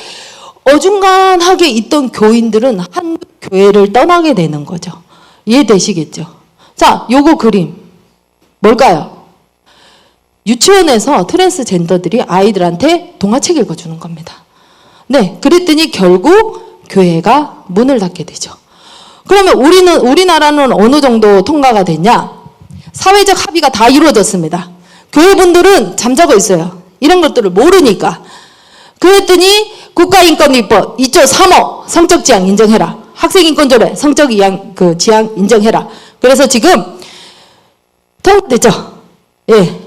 B: 어중간하게 있던 교인들은 한 교회를 떠나게 되는 거죠. 이해되시겠죠? 자, 요거 그림 뭘까요? 유치원에서 트랜스젠더들이 아이들한테 동화책 읽어주는 겁니다. 네, 그랬더니 결국 교회가 문을 닫게 되죠. 그러면 우리나라는 어느 정도 통과가 됐냐? 사회적 합의가 다 이루어졌습니다. 교회분들은 잠자고 있어요. 이런 것들을 모르니까. 그랬더니 국가인권위법 2조 3호 성적 지향 인정해라. 학생인권조례 성적 지향 인정해라. 그래서 지금 통과됐죠. 예.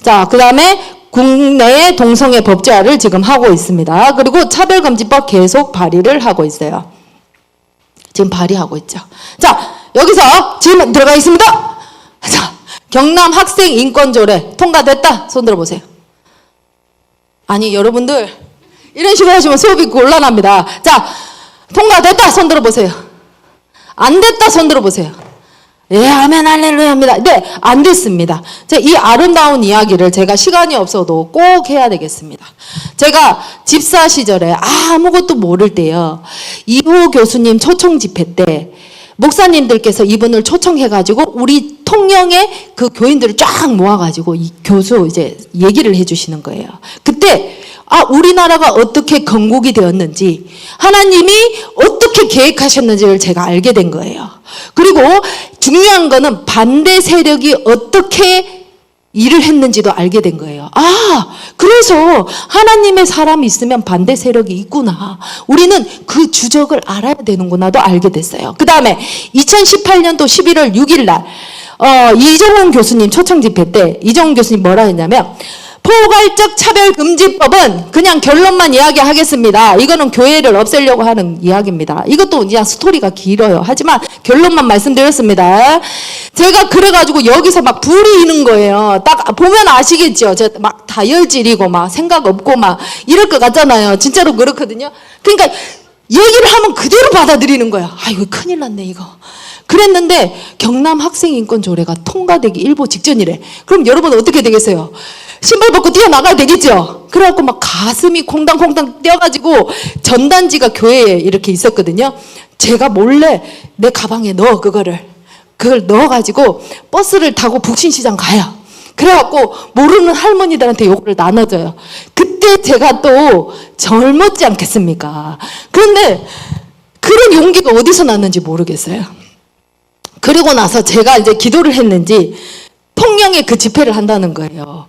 B: 자, 그 다음에 국내의 동성애 법제화를 지금 하고 있습니다. 그리고 차별금지법 계속 발의를 하고 있어요. 지금 발의하고 있죠. 자, 여기서 질문 들어가겠습니다. 자, 경남 학생인권조례 통과됐다. 손 들어보세요. 아니, 여러분들 이런 식으로 하시면 수업이 곤란합니다. 자, 통과됐다. 손 들어보세요. 안 됐다. 손 들어보세요. 예, 아멘, 할렐루야 합니다. 네, 안 됐습니다. 이 아름다운 이야기를 제가 시간이 없어도 꼭 해야 되겠습니다. 제가 집사 시절에 아무것도 모를 때요. 이호 교수님 초청 집회 때 목사님들께서 이분을 초청해가지고 우리 통영의 그 교인들을 쫙 모아가지고 이 교수 이제 얘기를 해주시는 거예요. 그때 우리나라가 어떻게 건국이 되었는지 하나님이 어떻게 계획하셨는지를 제가 알게 된 거예요. 그리고 중요한 거는 반대 세력이 어떻게 일을 했는지도 알게 된 거예요. 그래서 하나님의 사람이 있으면 반대 세력이 있구나. 우리는 그 주적을 알아야 되는구나도 알게 됐어요. 그 다음에 2018년도 11월 6일 날 이정훈 교수님 초청 집회 때 이정훈 교수님 뭐라 했냐면 포괄적 차별금지법은 그냥 결론만 이야기하겠습니다. 이거는 교회를 없애려고 하는 이야기입니다. 이것도 그냥 스토리가 길어요. 하지만 결론만 말씀드렸습니다. 제가 그래가지고 여기서 막 불이 있는 거예요. 딱 보면 아시겠죠? 저 막 다혈질이고 막 생각 없고 막 이럴 것 같잖아요. 진짜로 그렇거든요. 그러니까 얘기를 하면 그대로 받아들이는 거야. 이거 큰일 났네 이거. 그랬는데 경남 학생인권조례가 통과되기 일보 직전이래. 그럼 여러분 어떻게 되겠어요? 신발 벗고 뛰어나가야 되겠죠? 그래갖고 막 가슴이 콩당콩당 뛰어가지고 전단지가 교회에 이렇게 있었거든요. 제가 몰래 내 가방에 그걸 넣어가지고 버스를 타고 북신시장 가요. 그래갖고 모르는 할머니들한테 요거를 나눠줘요. 그때 제가 또 젊었지 않겠습니까? 그런데 그런 용기가 어디서 났는지 모르겠어요. 그리고 나서 제가 이제 기도를 했는지 통영에 그 집회를 한다는 거예요.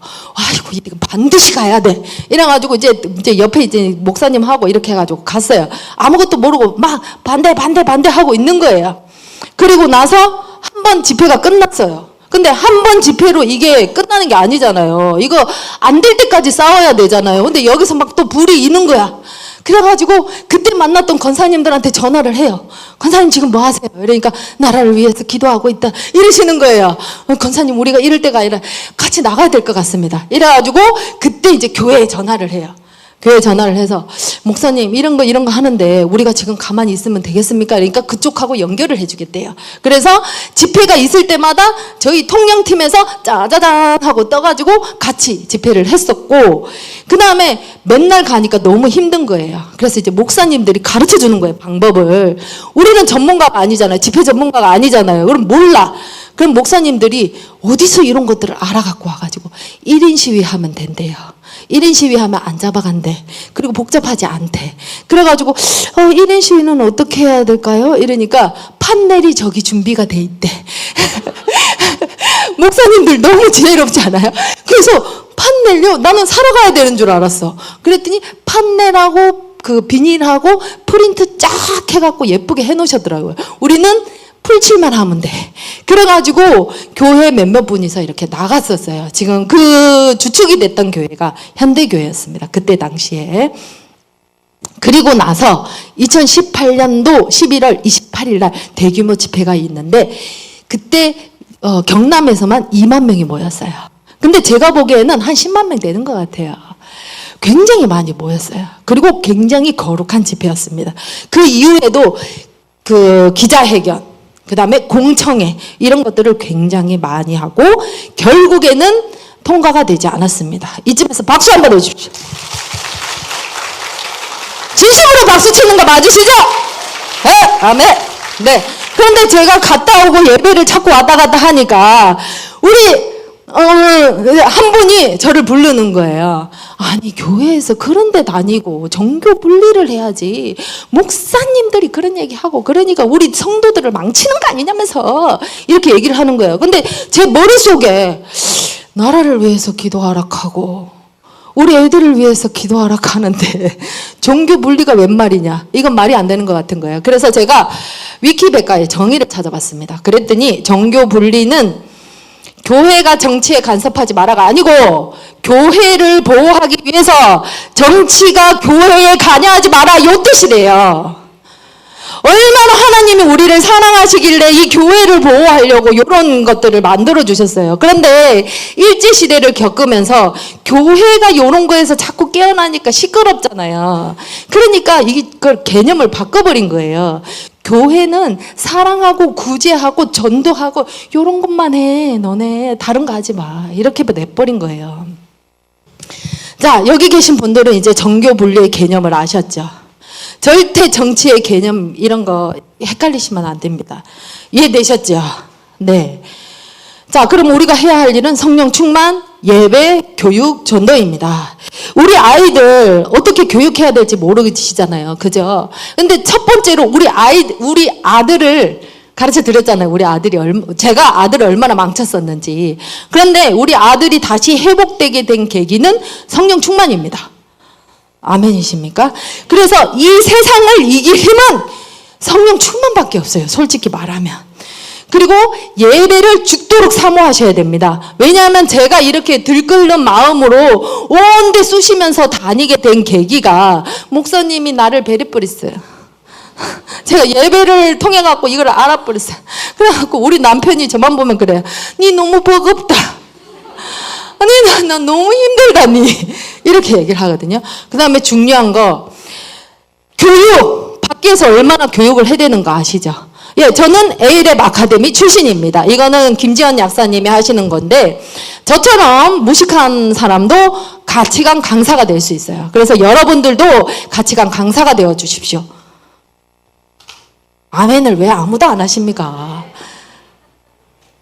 B: 이거 반드시 가야 돼. 이래가지고 이제 옆에 이제 목사님하고 이렇게 해가지고 갔어요. 아무것도 모르고 막 반대 하고 있는 거예요. 그리고 나서 한 번 집회가 끝났어요. 근데 한 번 집회로 이게 끝나는 게 아니잖아요. 이거 안 될 때까지 싸워야 되잖아요. 근데 여기서 막 또 불이 있는 거야. 그래가지고 그때 만났던 권사님들한테 전화를 해요. 권사님 지금 뭐 하세요? 그러니까 나라를 위해서 기도하고 있다 이러시는 거예요. 권사님 우리가 이럴 때가 아니라 같이 나가야 될 것 같습니다. 이래가지고 그때 이제 교회에 전화를 해요. 교회에 전화를 해서 목사님 이런 거 하는데 우리가 지금 가만히 있으면 되겠습니까? 그러니까 그쪽하고 연결을 해주겠대요. 그래서 집회가 있을 때마다 저희 통영팀에서 짜자잔 하고 떠가지고 같이 집회를 했었고 그 다음에 맨날 가니까 너무 힘든 거예요. 그래서 이제 목사님들이 가르쳐 주는 거예요. 방법을. 우리는 전문가가 아니잖아요. 집회 전문가가 아니잖아요. 그럼 몰라. 그럼 목사님들이 어디서 이런 것들을 알아갖고 와가지고 1인 시위하면 된대요. 1인 시위하면 안 잡아간대. 그리고 복잡하지 않대. 그래가지고 1인 시위는 어떻게 해야 될까요? 이러니까 판넬이 저기 준비가 돼 있대. 목사님들 너무 지혜롭지 않아요? 그래서 판넬요? 나는 사러 가야 되는 줄 알았어. 그랬더니 판넬하고 그 비닐하고 프린트 쫙 해갖고 예쁘게 해놓으셨더라고요. 우리는 풀칠만 하면 돼. 그래가지고 교회 몇몇 분이서 이렇게 나갔었어요. 지금 그 주축이 됐던 교회가 현대교회였습니다. 그때 당시에. 그리고 나서 2018년도 11월 28일 날 대규모 집회가 있는데 그때 경남에서만 2만 명이 모였어요. 근데 제가 보기에는 한 10만 명 되는 것 같아요. 굉장히 많이 모였어요. 그리고 굉장히 거룩한 집회였습니다. 그 이후에도 그 기자회견, 그 다음에 공청회 이런 것들을 굉장히 많이 하고 결국에는 통과가 되지 않았습니다. 이쯤에서 박수 한번 해주십시오. 진심으로 박수 치는 거 맞으시죠? 네, 아멘. 네. 그런데 제가 갔다 오고 예배를 자꾸 왔다 갔다 하니까 우리 한 분이 저를 부르는 거예요. 아니 교회에서 그런 데 다니고 정교 분리를 해야지 목사님들이 그런 얘기하고 그러니까 우리 성도들을 망치는 거 아니냐면서 이렇게 얘기를 하는 거예요. 근데 제 머릿속에 나라를 위해서 기도하라 하고 우리 애들을 위해서 기도하라 하는데 종교 분리가 웬 말이냐, 이건 말이 안 되는 것 같은 거예요. 그래서 제가 위키백과의 정의를 찾아봤습니다. 그랬더니 종교 분리는 교회가 정치에 간섭하지 마라가 아니고 교회를 보호하기 위해서 정치가 교회에 관여하지 마라, 요 뜻이래요. 얼마나 하나님이 우리를 사랑하시길래 이 교회를 보호하려고 이런 것들을 만들어 주셨어요. 그런데 일제시대를 겪으면서 교회가 이런 거에서 자꾸 깨어나니까 시끄럽잖아요. 그러니까 이걸 개념을 바꿔버린 거예요. 교회는 사랑하고 구제하고 전도하고 이런 것만 해. 너네 다른 거 하지 마. 이렇게 내버린 거예요. 자, 여기 계신 분들은 이제 정교 분리의 개념을 아셨죠? 절대 정치의 개념 이런 거 헷갈리시면 안 됩니다. 이해되셨죠? 네. 자, 그럼 우리가 해야 할 일은 성령 충만, 예배, 교육, 전도입니다. 우리 아이들 어떻게 교육해야 될지 모르시잖아요. 그죠? 근데 첫 번째로 우리 아들을 가르쳐 드렸잖아요. 우리 아들이 제가 아들을 얼마나 망쳤었는지. 그런데 우리 아들이 다시 회복되게 된 계기는 성령 충만입니다. 아멘이십니까? 그래서 이 세상을 이길 힘은 성령 충만밖에 없어요. 솔직히 말하면. 그리고 예배를 죽도록 사모하셔야 됩니다. 왜냐하면 제가 이렇게 들끓는 마음으로 온데 쑤시면서 다니게 된 계기가 목사님이 나를 베리뿌렸어요. 제가 예배를 통해 갖고 이걸 알아버렸어요. 그래갖고 우리 남편이 저만 보면 그래요. 니 너무 버겁다. 아니 나 너무 힘들다니 이렇게 얘기를 하거든요. 그 다음에 중요한 거 교육, 밖에서 얼마나 교육을 해야 되는 거 아시죠? 예, 저는 A랩 아카데미 출신입니다. 이거는 김지연 약사님이 하시는 건데 저처럼 무식한 사람도 가치관 강사가 될 수 있어요. 그래서 여러분들도 가치관 강사가 되어 주십시오. 아멘을 왜 아무도 안 하십니까?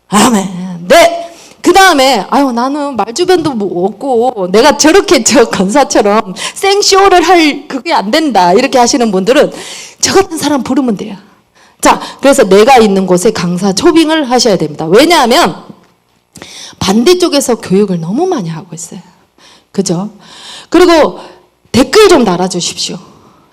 B: 아멘. 네. 그 다음에 아유 나는 말주변도 없고 내가 저렇게 저 권사처럼 생쇼를 할 그게 안 된다 이렇게 하시는 분들은 저 같은 사람 부르면 돼요. 자, 그래서 내가 있는 곳에 강사 초빙을 하셔야 됩니다. 왜냐하면 반대쪽에서 교육을 너무 많이 하고 있어요. 그죠? 그리고 댓글 좀 달아주십시오.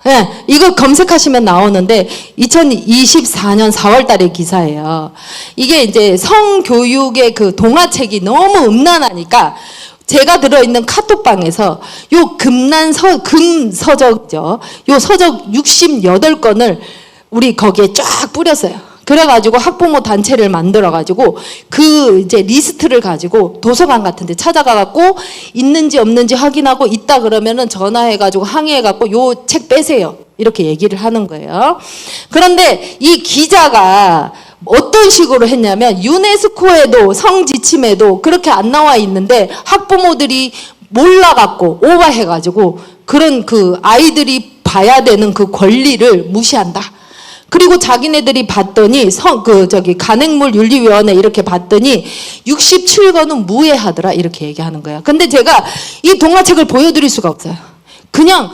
B: 네, 이거 검색하시면 나오는데 2024년 4월 달의 기사예요. 이게 이제 성교육의 그 동화책이 너무 음란하니까 제가 들어있는 카톡방에서 요 금서적이죠. 요 서적 68건을 우리 거기에 쫙 뿌렸어요. 그래가지고 학부모 단체를 만들어가지고 그 이제 리스트를 가지고 도서관 같은 데 찾아가갖고 있는지 없는지 확인하고 있다 그러면은 전화해가지고 항의해갖고 요 책 빼세요. 이렇게 얘기를 하는 거예요. 그런데 이 기자가 어떤 식으로 했냐면 유네스코에도 성지침에도 그렇게 안 나와 있는데 학부모들이 몰라갖고 오버해가지고 그런 그 아이들이 봐야 되는 그 권리를 무시한다. 그리고 자기네들이 봤더니 간행물윤리위원회 이렇게 봤더니 67건은 무해하더라 이렇게 얘기하는 거야. 근데 제가 이 동화책을 보여드릴 수가 없어요. 그냥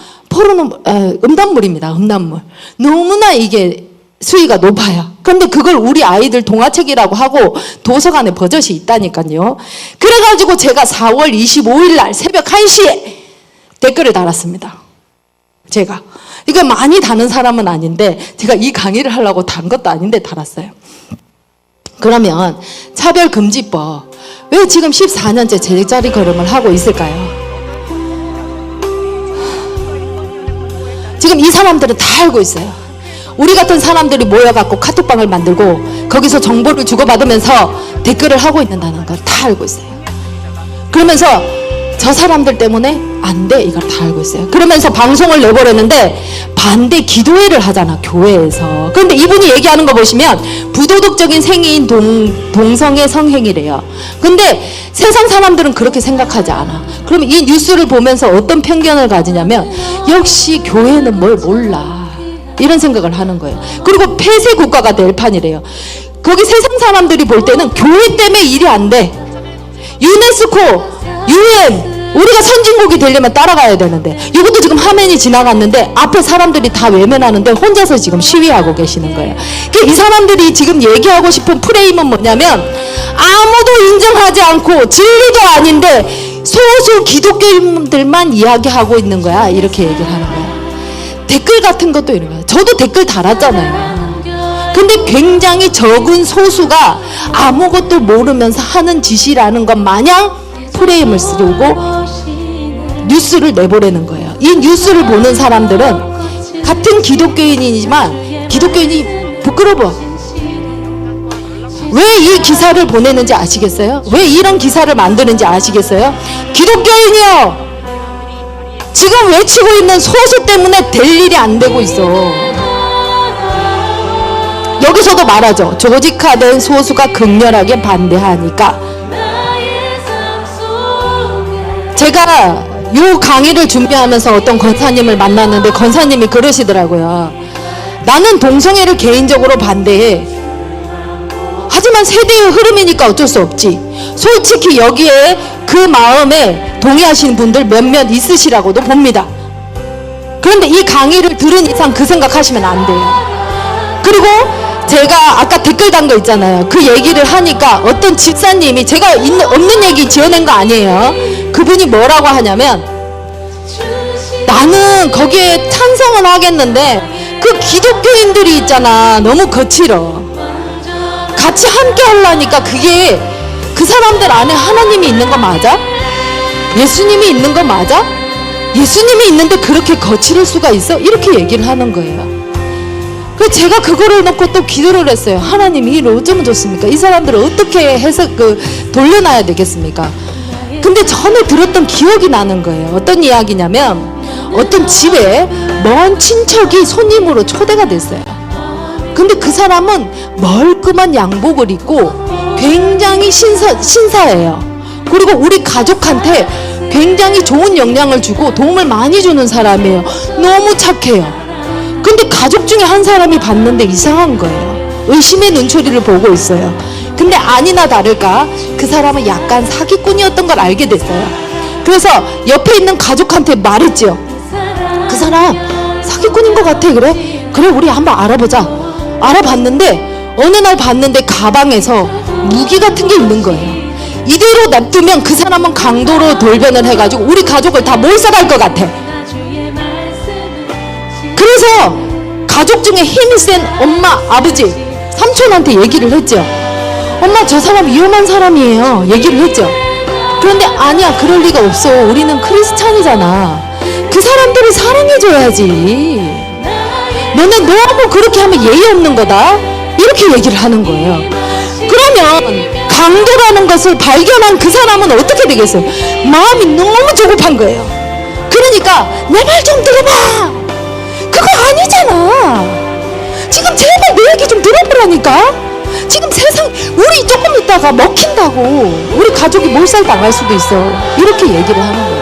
B: 음란물입니다. 음란물. 너무나 이게 수위가 높아요. 그런데 그걸 우리 아이들 동화책이라고 하고 도서관에 버젓이 있다니까요. 그래가지고 제가 4월 25일 날 새벽 1시에 댓글을 달았습니다. 제가. 이거 많이 다는 사람은 아닌데 제가 이 강의를 하려고 단 것도 아닌데 달았어요. 그러면 차별금지법 왜 지금 14년째 제자리 걸음을 하고 있을까요? 지금 이 사람들은 다 알고 있어요. 우리 같은 사람들이 모여갖고 카톡방을 만들고 거기서 정보를 주고받으면서 댓글을 하고 있는다는 걸 다 알고 있어요. 그러면서 저 사람들 때문에 안 돼 이걸 다 알고 있어요. 그러면서 방송을 내보려는데 반대 기도회를 하잖아, 교회에서. 그런데 이분이 얘기하는 거 보시면 부도덕적인 행위인 동성애 성행위래요. 근데 세상 사람들은 그렇게 생각하지 않아. 그럼 이 뉴스를 보면서 어떤 편견을 가지냐면 역시 교회는 뭘 몰라 이런 생각을 하는 거예요. 그리고 폐쇄 국가가 될 판이래요. 거기 세상 사람들이 볼 때는 교회 때문에 일이 안 돼. 유네스코, UN 우리가 선진국이 되려면 따라가야 되는데 이것도 지금 화면이 지나갔는데 앞에 사람들이 다 외면하는데 혼자서 지금 시위하고 계시는 거예요. 이 사람들이 지금 얘기하고 싶은 프레임은 뭐냐면 아무도 인정하지 않고 진리도 아닌데 소수 기독교인들만 이야기하고 있는 거야. 이렇게 얘기를 하는 거예요. 댓글 같은 것도 이런 거예요. 저도 댓글 달았잖아요. 근데 굉장히 적은 소수가 아무것도 모르면서 하는 짓이라는 것 마냥 프레임을 쓰고 뉴스를 내보내는 거예요. 이 뉴스를 보는 사람들은 같은 기독교인이지만 기독교인이 부끄러워. 왜 이 기사를 보내는지 아시겠어요? 왜 이런 기사를 만드는지 아시겠어요? 기독교인이요, 지금 외치고 있는 소수 때문에 될 일이 안 되고 있어. 여기서도 말하죠. 조직화된 소수가 극렬하게 반대하니까. 제가 요 강의를 준비하면서 어떤 권사님을 만났는데 권사님이 그러시더라고요. 나는 동성애를 개인적으로 반대해. 하지만 세대의 흐름이니까 어쩔 수 없지. 솔직히 여기에 그 마음에 동의하시는 분들 몇몇 있으시라고도 봅니다. 그런데 이 강의를 들은 이상 그 생각하시면 안 돼요. 그리고 제가 아까 댓글 단 거 있잖아요. 그 얘기를 하니까 어떤 집사님이, 제가 없는 얘기 지어낸 거 아니에요. 그분이 뭐라고 하냐면, 나는 거기에 찬성은 하겠는데 그 기독교인들이 있잖아, 너무 거칠어. 같이 함께 하려니까 그게 그 사람들 안에 하나님이 있는 거 맞아? 예수님이 있는 거 맞아? 예수님이 있는데 그렇게 거칠을 수가 있어? 이렇게 얘기를 하는 거예요. 그래서 제가 그거를 놓고 또 기도를 했어요. 하나님, 이를 어쩌면 좋습니까? 이 사람들을 어떻게 해서 돌려놔야 되겠습니까? 근데 전에 들었던 기억이 나는 거예요. 어떤 이야기냐면 어떤 집에 먼 친척이 손님으로 초대가 됐어요. 근데 그 사람은 멀끔한 양복을 입고 굉장히 신사예요. 그리고 우리 가족한테 굉장히 좋은 영향을 주고 도움을 많이 주는 사람이에요. 너무 착해요. 근데 가족 중에 한 사람이 봤는데 이상한 거예요. 의심의 눈초리를 보고 있어요. 근데 아니나 다를까 그 사람은 약간 사기꾼이었던 걸 알게 됐어요. 그래서 옆에 있는 가족한테 말했죠. 그 사람 사기꾼인 것 같아. 그래 우리 한번 알아보자. 알아봤는데 어느 날 봤는데 가방에서 무기 같은 게 있는 거예요. 이대로 놔두면 그 사람은 강도로 돌변을 해가지고 우리 가족을 다 몰살할 것 같아. 그래서 가족 중에 힘이 센 엄마, 아버지, 삼촌한테 얘기를 했죠. 엄마, 저 사람 위험한 사람이에요. 얘기를 했죠. 그런데 아니야, 그럴 리가 없어. 우리는 크리스찬이잖아. 그 사람들을 사랑해줘야지. 너네 너무 그렇게 하면 예의 없는 거다. 이렇게 얘기를 하는 거예요. 그러면 강도라는 것을 발견한 그 사람은 어떻게 되겠어요? 마음이 너무 조급한 거예요. 그러니까 내 말 좀 들어봐. 그거 아니잖아. 지금 제발 내 얘기 좀 들어보라니까. 지금 세상 우리 조금 있다가 먹힌다고 우리 가족이 몰살당할 수도 있어. 이렇게 얘기를 하는 거예요.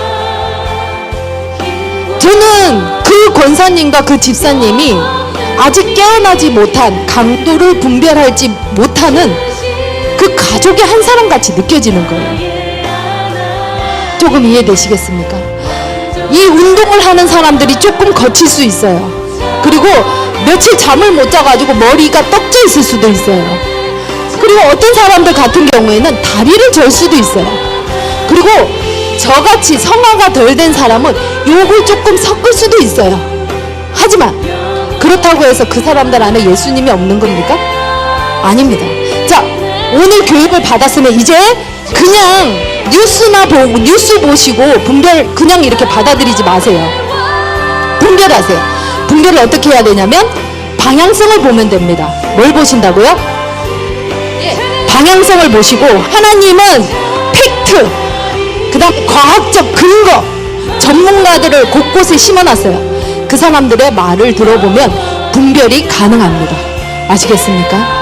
B: 저는 그 권사님과 그 집사님이 아직 깨어나지 못한, 강도를 분별하지 못하는 그 가족의 한 사람 같이 느껴지는 거예요. 조금 이해되시겠습니까? 이 운동을 하는 사람들이 조금 거칠 수 있어요. 그리고 며칠 잠을 못 자가지고 머리가 떡져 있을 수도 있어요. 그리고 어떤 사람들 같은 경우에는 다리를 절 수도 있어요. 그리고 저같이 성화가 덜 된 사람은 욕을 조금 섞을 수도 있어요. 하지만 그렇다고 해서 그 사람들 안에 예수님이 없는 겁니까? 아닙니다. 자, 오늘 교육을 받았으면 이제 그냥 뉴스 보시고 분별 그냥 이렇게 받아들이지 마세요. 분별하세요. 분별을 어떻게 해야 되냐면 방향성을 보면 됩니다. 뭘 보신다고요? 방향성을 보시고 하나님은 팩트, 그 다음에 과학적 근거, 전문가들을 곳곳에 심어놨어요. 그 사람들의 말을 들어보면 분별이 가능합니다. 아시겠습니까?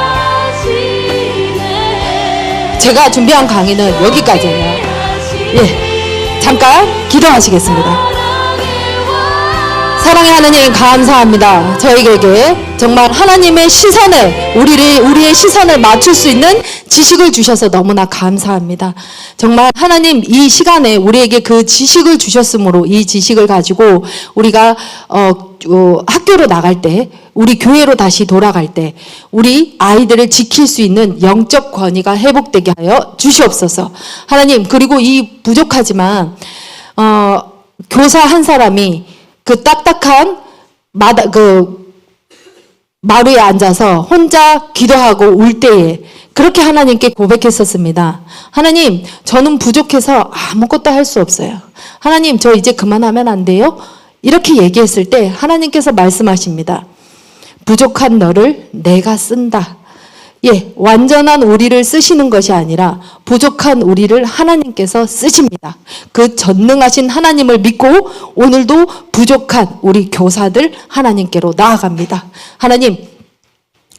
B: 제가 준비한 강의는 여기까지예요. 예, 잠깐 기도하시겠습니다. 사랑의 하나님 감사합니다. 저에게 정말 하나님의 시선에 우리의 시선을 맞출 수 있는 지식을 주셔서 너무나 감사합니다. 정말 하나님 이 시간에 우리에게 그 지식을 주셨으므로 이 지식을 가지고 우리가 학교로 나갈 때, 우리 교회로 다시 돌아갈 때 우리 아이들을 지킬 수 있는 영적 권위가 회복되게 하여 주시옵소서. 하나님, 그리고 이 부족하지만 교사 한 사람이 그 딱딱한 마루에 앉아서 혼자 기도하고 울 때에 그렇게 하나님께 고백했었습니다. 하나님, 저는 부족해서 아무것도 할 수 없어요. 하나님, 저 이제 그만하면 안 돼요? 이렇게 얘기했을 때 하나님께서 말씀하십니다. 부족한 너를 내가 쓴다. 예, 완전한 우리를 쓰시는 것이 아니라 부족한 우리를 하나님께서 쓰십니다. 그 전능하신 하나님을 믿고 오늘도 부족한 우리 교사들 하나님께로 나아갑니다. 하나님,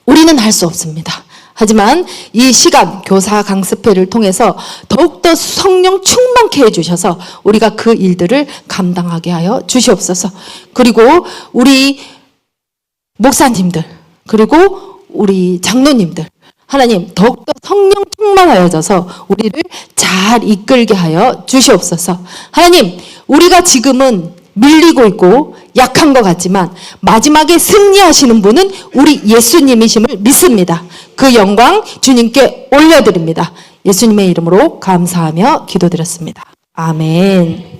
B: 우리는 할 수 없습니다. 하지만 이 시간 교사 강습회를 통해서 더욱더 성령 충만케 해주셔서 우리가 그 일들을 감당하게 하여 주시옵소서. 그리고 우리 목사님들, 그리고 우리 장로님들, 하나님 더욱더 성령 충만하여져서 우리를 잘 이끌게 하여 주시옵소서. 하나님, 우리가 지금은 밀리고 있고 약한 것 같지만 마지막에 승리하시는 분은 우리 예수님이심을 믿습니다. 그 영광 주님께 올려드립니다. 예수님의 이름으로 감사하며 기도드렸습니다. 아멘.